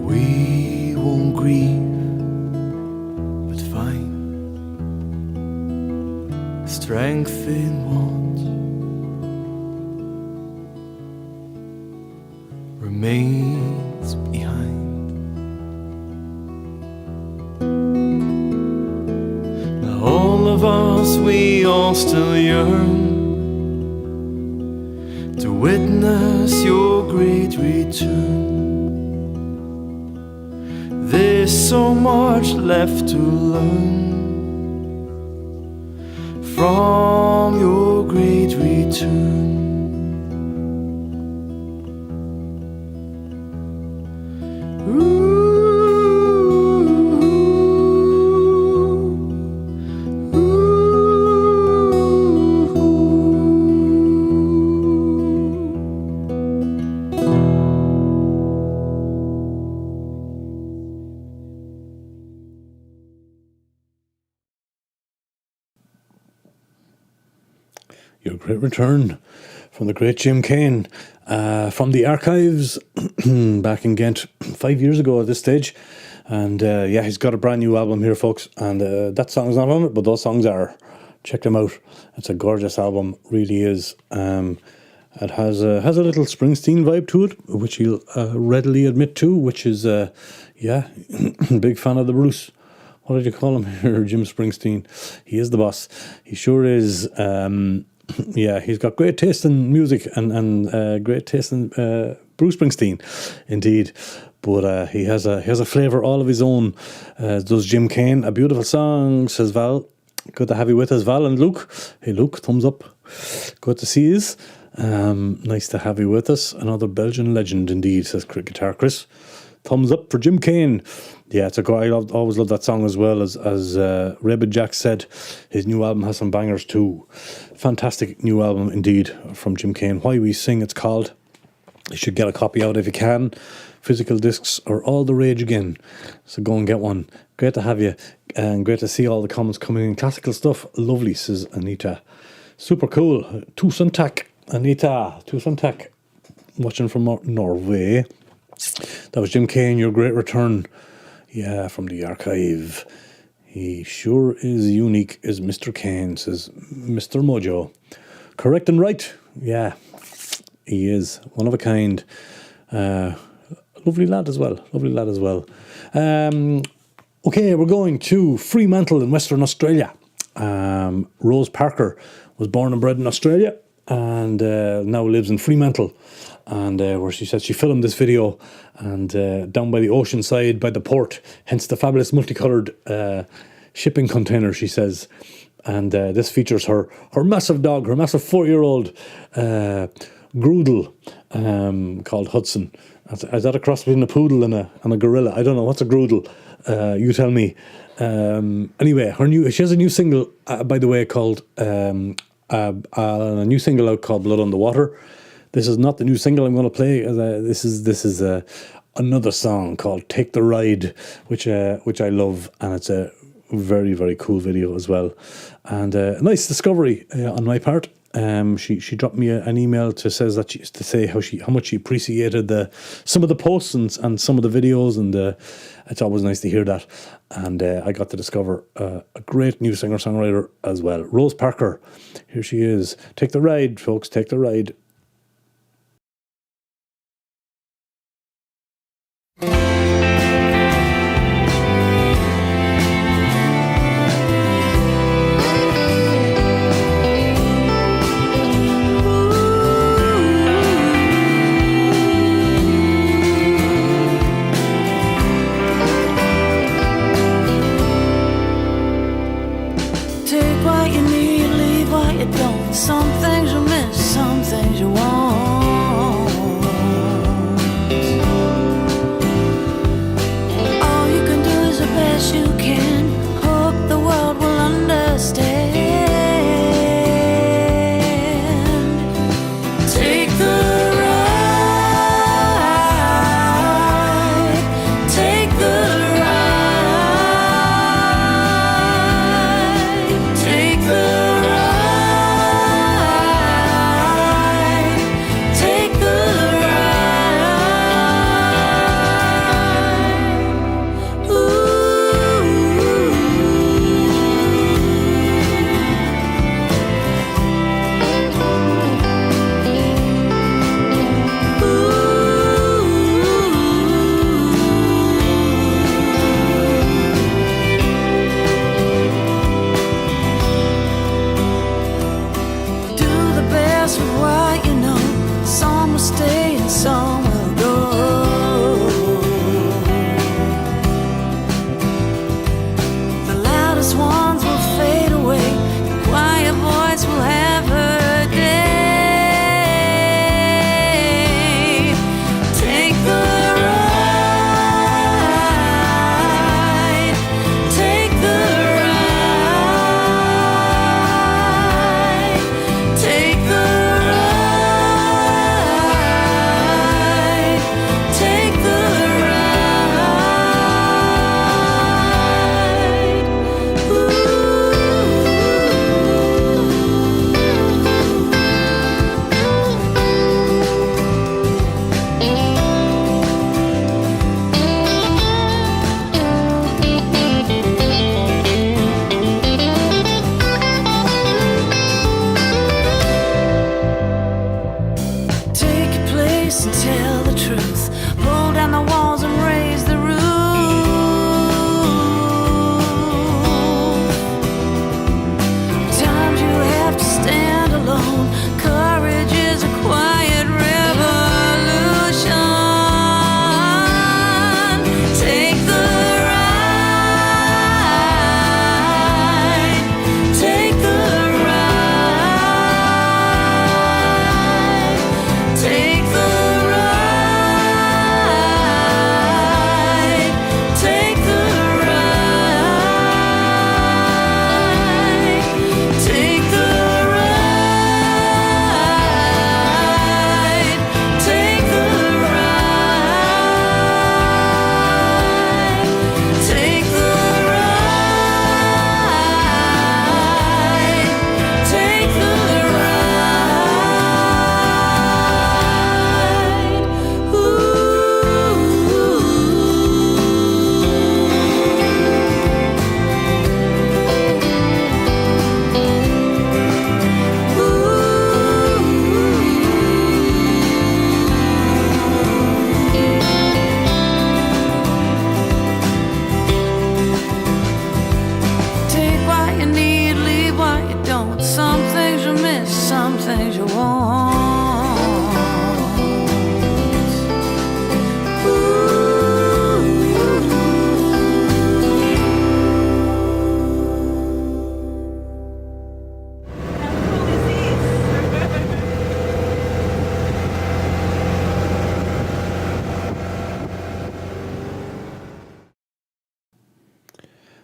We won't grieve, but find strength in what remains behind. All of us, we all still yearn to witness your great return. There's so much left to learn from your great return. Your great return from the great Jim Kane, from the archives back in Ghent 5 years ago at this stage. And yeah, he's got a brand new album here, folks, and that song's not on it, but those songs are. Check them out. It's a gorgeous album, really is. It has a little Springsteen vibe to it, which he'll readily admit to, which is, yeah, big fan of the Bruce. What did you call him here? Jim Springsteen. He is the boss. He sure is. Yeah, he's got great taste in music and great taste in Bruce Springsteen, indeed. But he has a flavour all of his own. Does Jim Kane. A beautiful song, says Val. Good to have you with us, Val and Luke. Hey, Luke, thumbs up. Good to see you. Nice to have you with us. Another Belgian legend, indeed, says Guitar Chris. Thumbs up for Jim Kane. Yeah, it's a guy. I always love that song as well. As Rebid Jack said, his new album has some bangers too. Fantastic new album indeed from Jim Kane. Why We Sing, it's called. You should get a copy out if you can. Physical discs are all the rage again, so go and get one. Great to have you, and great to see all the comments coming in. Classical stuff, lovely, says Anita. Super cool. Tusen takk, Anita. Tusen takk. Watching from Norway. That was Jim Kane, Your Great Return. Yeah, from the archive. He sure is unique, is Mr. Kane, says Mr. Mojo. Correct and right. Yeah, he is. One of a kind. Lovely lad as well. Lovely lad as well. Okay, we're going to Fremantle in Western Australia. Rose Parker was born and bred in Australia and now lives in Fremantle. And where she says she filmed this video and down by the ocean side, by the port, hence the fabulous multicoloured shipping container, she says. And this features her massive dog, her massive 4-year-old Groodle called Hudson. Is that a cross between a poodle and a gorilla? I don't know. What's a groodle? You tell me. Anyway, she has a new single, by the way, called a new single out called Blood on the Water. This is not the new single I'm going to play. This is another song called Take the Ride, which I love, and it's a very, very cool video as well, and a nice discovery on my part. She dropped me an email to say how much she appreciated some of the posts and some of the videos, and it's always nice to hear that. And I got to discover a great new singer-songwriter as well, Rose Parker. Here she is. Take the ride, folks. Take the ride. Some things you miss, some things you want. All you can do is the best you can. Hope the world will understand. Take the ride. Take the ride. Take the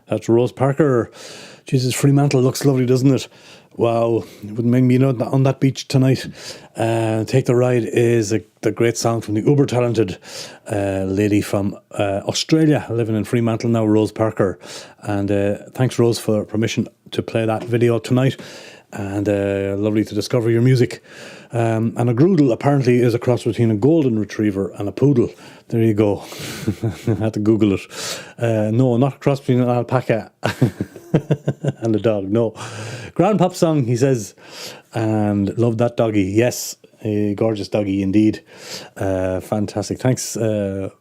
That's Rose Parker. Jesus, Fremantle looks lovely, doesn't it? Wow, it wouldn't make me on that beach tonight. Take the Ride is the great song from the uber talented lady from Australia, living in Fremantle now, Rose Parker. And thanks, Rose, for permission to play that video tonight. And lovely to discover your music. And a groodle apparently is a cross between a golden retriever and a poodle. There you go. I had to Google it. No, not a cross between an alpaca and a dog. No. Grand pop song, he says. And love that doggy. Yes, a gorgeous doggy indeed. Fantastic. Thanks, Mr.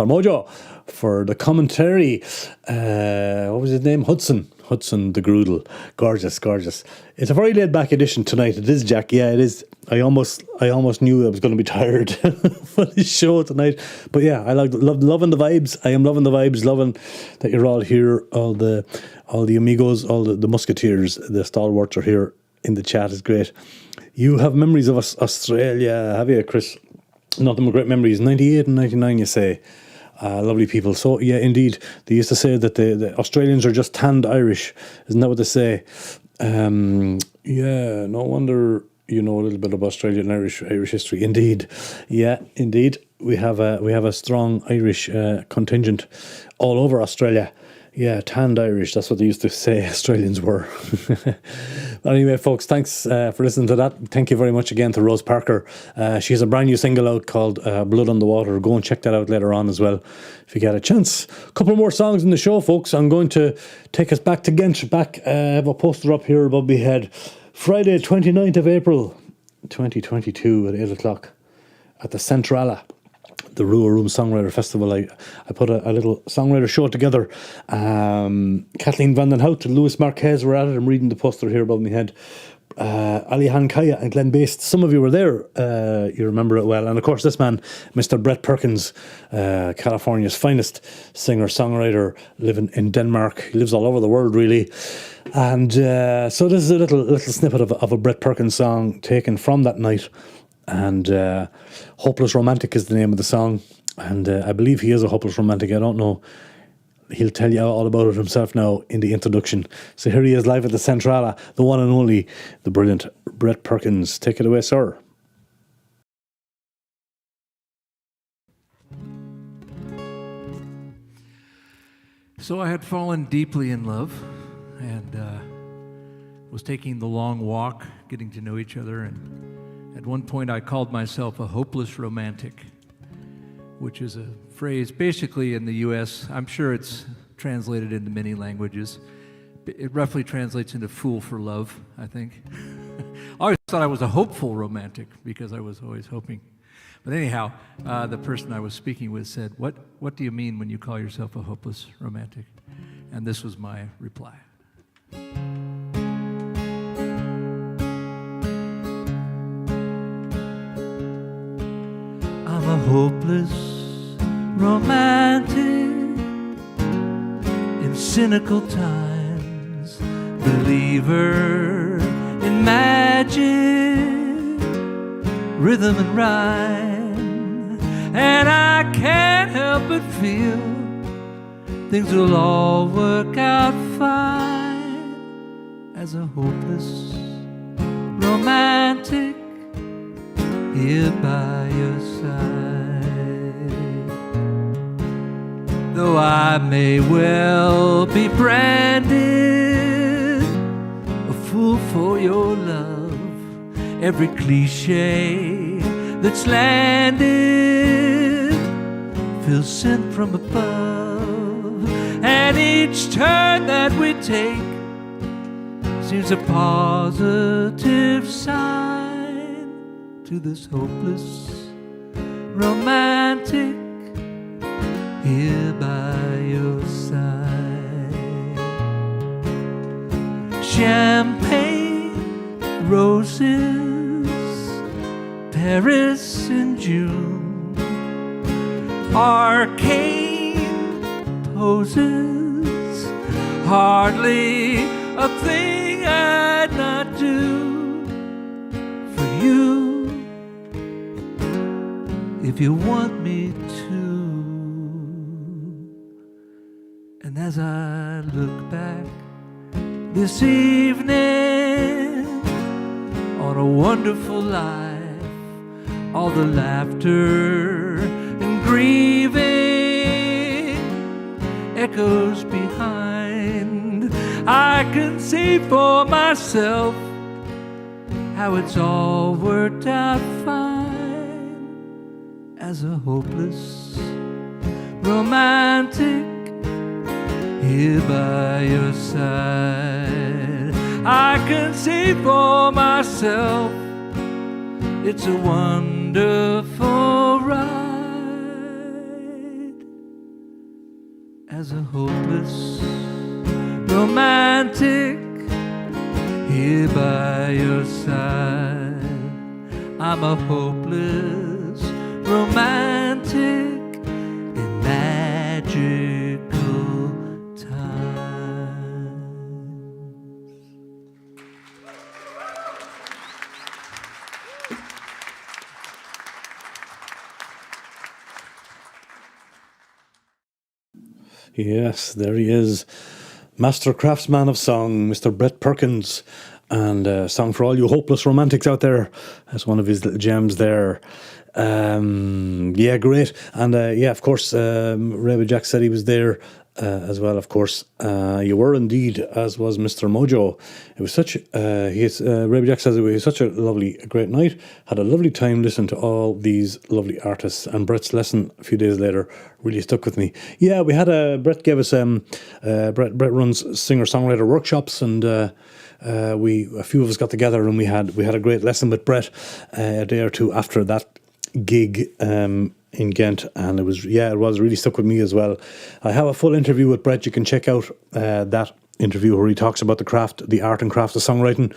Mojo, for the commentary. What was his name? Hudson the Groodle. Gorgeous. It's a very laid back edition tonight. It is, Jack. Yeah, it is. I almost knew I was going to be tired for this show tonight. But yeah, I loving the vibes. I am loving the vibes, loving that you're all here, all the amigos, all the musketeers, the stalwarts are here in the chat. Is great. You have memories of Australia, have you, Chris? Nothing but great memories. 98 and 99, you say. Lovely people. So, yeah, indeed. They used to say that the Australians are just tanned Irish. Isn't that what they say? Yeah, no wonder you know a little bit of Australian Irish history. Indeed. Yeah, indeed. We have a strong Irish contingent all over Australia. Yeah, tanned Irish. That's what they used to say Australians were. But anyway, folks, thanks for listening to that. Thank you very much again to Rose Parker. She has a brand new single out called Blood on the Water. Go and check that out later on as well, if you get a chance. A couple more songs in the show, folks. I'm going to take us back to Ghent. I have a poster up here above my head. Friday, 29th of April, 2022 at 8 o'clock at the Centrala, the Rua Room Songwriter Festival. I put a little songwriter show together. Kathleen van den Hout and Louis Marquez were at it. I'm reading the poster here above my head. Alihan Kaya and Glenn Baste. Some of you were there. You remember it well. And of course, this man, Mr. Brett Perkins, California's finest singer-songwriter, living in Denmark. He lives all over the world, really. And so this is a little snippet of a Brett Perkins song taken from that night. And Hopeless Romantic is the name of the song. And I believe he is a hopeless romantic. I don't know. He'll tell you all about it himself now in the introduction. So here he is live at the Centrala, the one and only, the brilliant Brett Perkins. Take it away, sir. So I had fallen deeply in love and was taking the long walk, getting to know each other, and at one point I called myself a hopeless romantic, which is a phrase basically in the U.S. I'm sure it's translated into many languages. It roughly translates into fool for love, I think. I always thought I was a hopeful romantic because I was always hoping. But anyhow, the person I was speaking with said, what do you mean when you call yourself a hopeless romantic? And this was my reply. I'm a hopeless romantic in cynical times, believer in magic, rhythm and rhyme, and I can't help but feel things will all work out fine as a hopeless romantic here by your side. Though I may well be branded a fool for your love, every cliche that's landed feels sent from above, and each turn that we take seems a positive sign to this hopeless romantic here by your side. Champagne, roses, Paris in June, arcane poses, hardly a thing I'd not do for you if you want me to. And as I look back this evening on a wonderful life, all the laughter and grieving echoes behind. I can see for myself how it's all worked out fine as a hopeless romantic here by your side. I can see for myself it's a wonderful ride as a hopeless romantic here by your side. I'm a hopeless romantic in magical times. Yes, there he is. Master craftsman of song, Mr. Brett Perkins. And a song for all you hopeless romantics out there. That's one of his little gems there. Yeah, great. And yeah, of course, Rebbe Jack said he was there as well, of course. You were indeed, as was Mr. Mojo. It was such, Rebbe Jack says it was such a lovely, great night. Had a lovely time listening to all these lovely artists. And Brett's lesson a few days later really stuck with me. Yeah, we had Brett gave us, Brett runs singer-songwriter workshops, and a few of us got together and we had a great lesson with Brett a day or two after that gig in Ghent, and it was really stuck with me as well. I have a full interview with Brett. You can check out that interview where he talks about the art and craft of songwriting.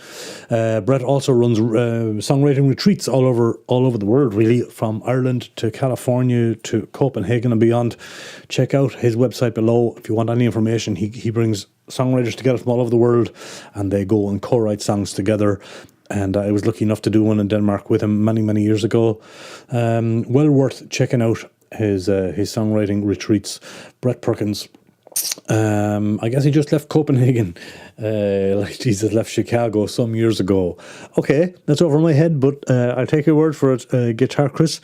Brett also runs songwriting retreats all over the world, really, from Ireland to California to Copenhagen and beyond. Check out his website below if you want any information. He brings songwriters together from all over the world, and they go and co-write songs together. And I was lucky enough to do one in Denmark with him many years ago. Well worth checking out his songwriting retreats. Brett Perkins. I guess he just left Copenhagen, like Jesus left Chicago some years ago. Okay, that's over my head, but I'll take your word for it, Guitar Chris.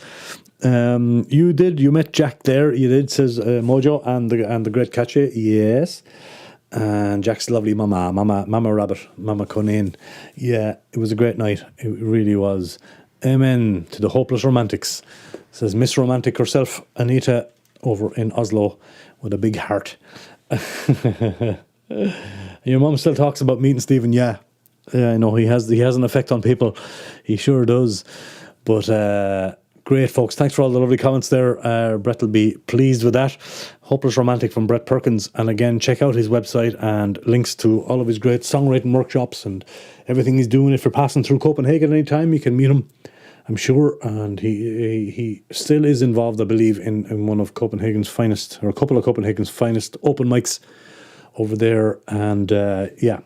You met Jack there, you did, says Mojo, and the great Katja, yes. And Jack's lovely Mama Rabbit, Mama Conan. Yeah, it was a great night. It really was. Amen to the hopeless romantics. Says Miss Romantic herself, Anita, over in Oslo, with a big heart. Your mum still talks about meeting Stephen. Yeah, I know he has an effect on people. He sure does. But great, folks. Thanks for all the lovely comments there. Brett will be pleased with that. Hopeless Romantic from Brett Perkins. And again, check out his website and links to all of his great songwriting workshops and everything he's doing. If you're passing through Copenhagen anytime, you can meet him, I'm sure. And he still is involved, I believe, in one of Copenhagen's finest, or a couple of Copenhagen's finest open mics over there. And yeah,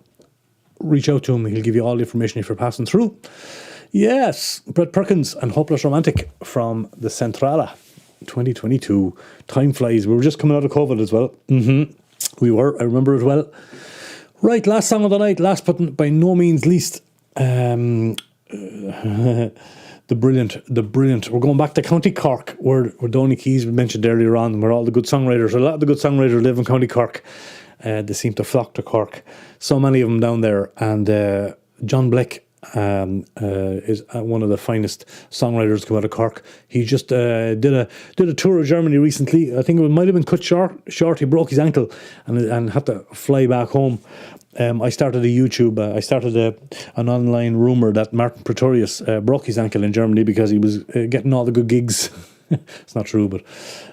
reach out to him. He'll give you all the information if you're passing through. Yes, Brett Perkins and Hopeless Romantic from the Centrala 2022. Time flies. We were just coming out of COVID as well. We were. I remember it well. Right, last song of the night, last but by no means least. The brilliant. We're going back to County Cork, where Donny Keys was mentioned earlier on, where all the good songwriters, a lot of the good songwriters live in County Cork. They seem to flock to Cork. So many of them down there. And John Bleck is one of the finest songwriters to come out of Cork. He just did a tour of Germany recently. I think it might have been cut short. He broke his ankle and had to fly back home. I started a YouTube. I started an online rumour that Martin Pretorius broke his ankle in Germany because he was getting all the good gigs. It's not true, but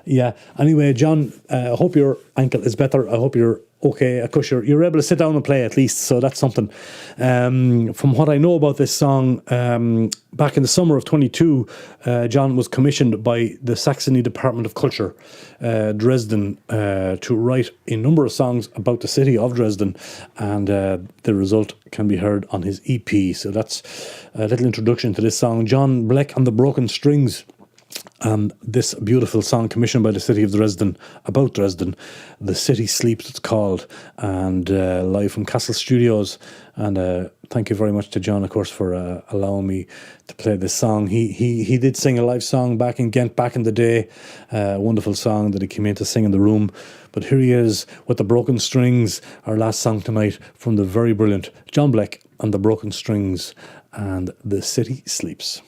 yeah. Anyway, John, I hope your ankle is better. I hope you're okay. Of course, you're able to sit down and play at least, so that's something. From what I know about this song, back in the summer of 22, John was commissioned by the Saxony Department of Culture, Dresden, to write a number of songs about the city of Dresden, and the result can be heard on his EP. So that's a little introduction to this song. John Bleck on the Broken Strings. And this beautiful song commissioned by the city of Dresden, about Dresden, The City Sleeps it's called, and live from Castle Studios. And thank you very much to John, of course, for allowing me to play this song. He did sing a live song back in Ghent back in the day, a wonderful song that he came in to sing in the room. But here he is with The Broken Strings, our last song tonight from the very brilliant John Blake and The Broken Strings and The City Sleeps.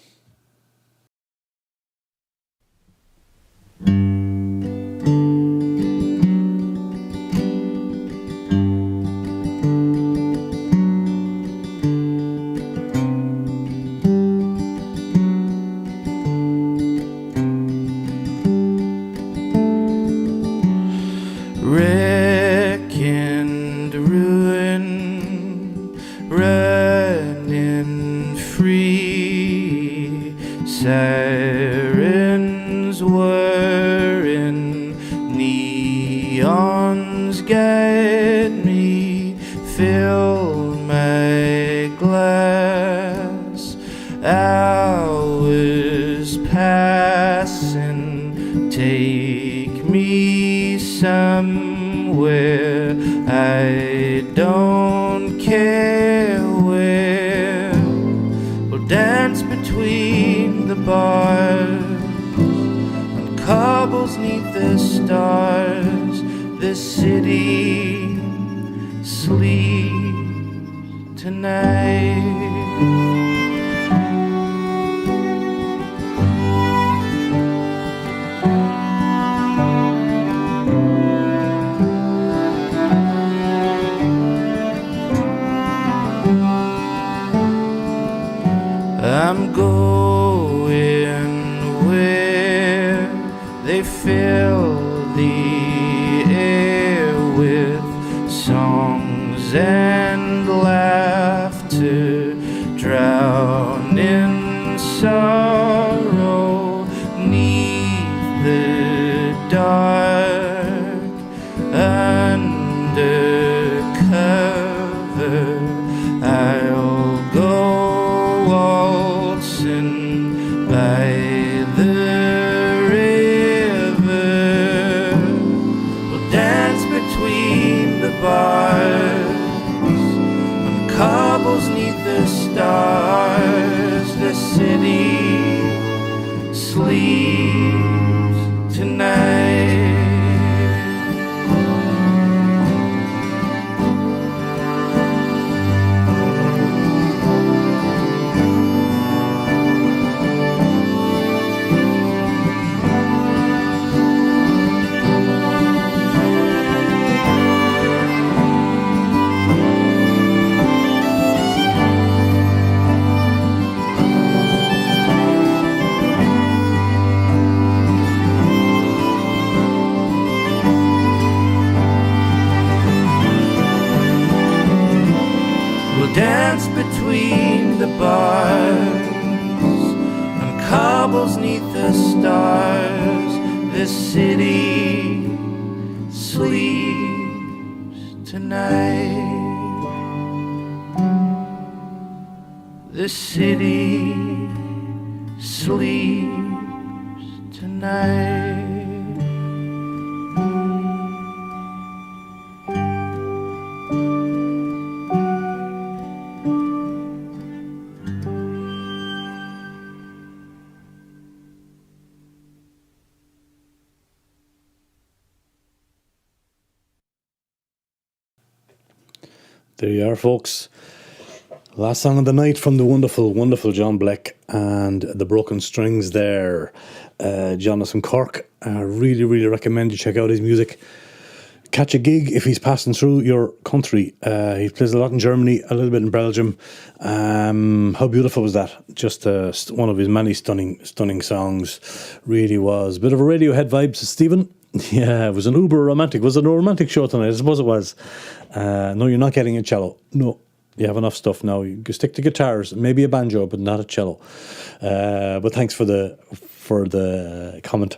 Wreck-and ruin, running free, sirens whirring, neons guide me, fill my glass, hours passing, take me somewhere, I don't care where. We'll dance between the bars, on cobbles neath the stars. This city sleeps tonight. I'm going where they fill the air with songs and laughter, drown in sorrow 'neath the dark, under cover I'll go waltzing by the river. We'll dance between the bars, on cobbles neath the stars. The city sleeps tonight. Dance between the bars, on cobbles neath the stars. This city sleeps tonight. This city sleeps tonight. There you are, folks. Last song of the night from the wonderful, wonderful John Blake and The Broken Strings there. Jonathan Cork. I really, really recommend you check out his music. Catch a gig if he's passing through your country. He plays a lot in Germany, a little bit in Belgium. How beautiful was that? Just one of his many stunning, stunning songs. Really was. Bit of a Radiohead vibes, Stephen. Yeah, it was an uber romantic. Was it a romantic show tonight? I suppose it was. No, you're not getting a cello. No, you have enough stuff now. You can stick to guitars, maybe a banjo, but not a cello. But thanks for the comment.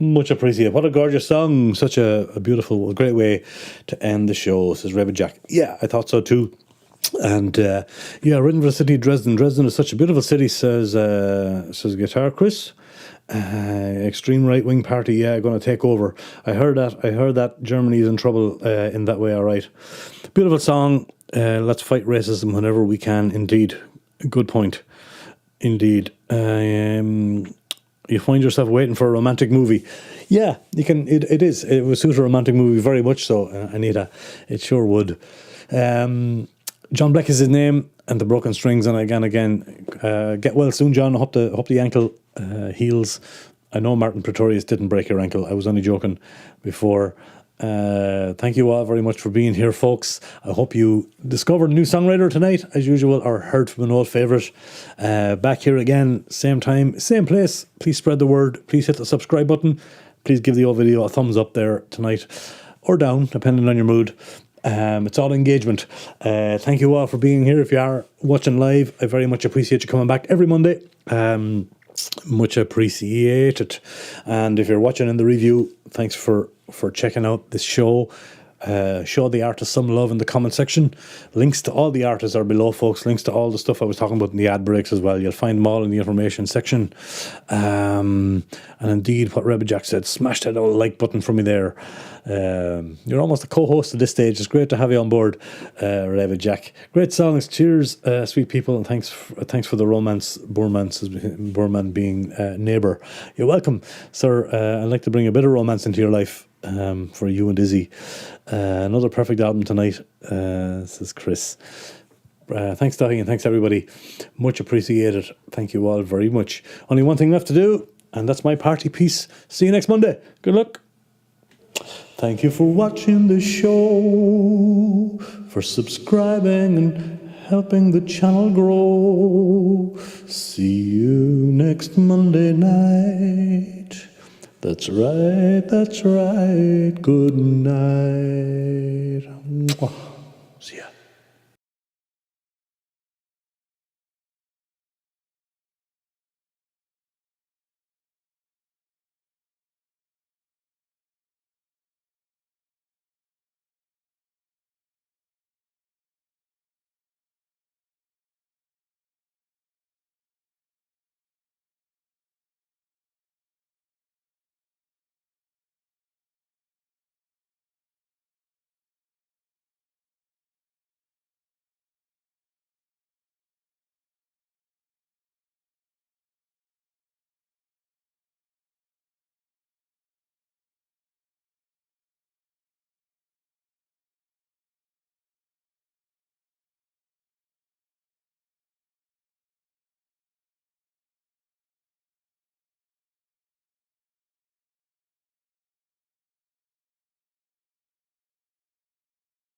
Much appreciated. What a gorgeous song. Such a beautiful, great way to end the show, says Rebbe Jack. Yeah, I thought so too. And written for the city of Dresden. Dresden is such a beautiful city, says Guitar Chris. Extreme right-wing party, yeah, going to take over. I heard that Germany is in trouble in that way, all right. Beautiful song. Let's fight racism whenever we can, indeed. Good point. Indeed. You find yourself waiting for a romantic movie. Yeah, you can. It is. It would suit a romantic movie very much so, Anita. It sure would. John Black is his name, and the Broken Strings. And again, get well soon, John. Hope the ankle heals. I know Martin Pretorius didn't break your ankle. I was only joking before. Thank you all very much for being here, folks. I hope you discovered a new songwriter tonight, as usual, or heard from an old favourite. Back here again, same time, same place. Please spread the word. Please hit the subscribe button. Please give the old video a thumbs up there tonight, or down, depending on your mood. It's all engagement. Thank you all for being here. If you are watching live, I very much appreciate you coming back every Monday. Much appreciated. And if you're watching in the review, thanks for checking out this show. Show the artists some love in the comment section. Links to all the artists are below, folks. Links to all the stuff I was talking about in the ad breaks as well. You'll find them all in the information section. And indeed, what Rebel Jack said, smash that old like button for me there. You're almost a co-host at this stage. It's great to have you on board, Rebel Jack. Great songs. Cheers, sweet people, and thanks for the romance. Bourman being neighbour. You're welcome, sir. I'd like to bring a bit of romance into your life. For you and Izzy. Another perfect album tonight, says Chris. Thanks, Dahi, and thanks, everybody. Much appreciated. Thank you all very much. Only one thing left to do, and that's my party piece. See you next Monday. Good luck. Thank you for watching the show, for subscribing and helping the channel grow. See you next Monday night. That's right, good night. Mwah.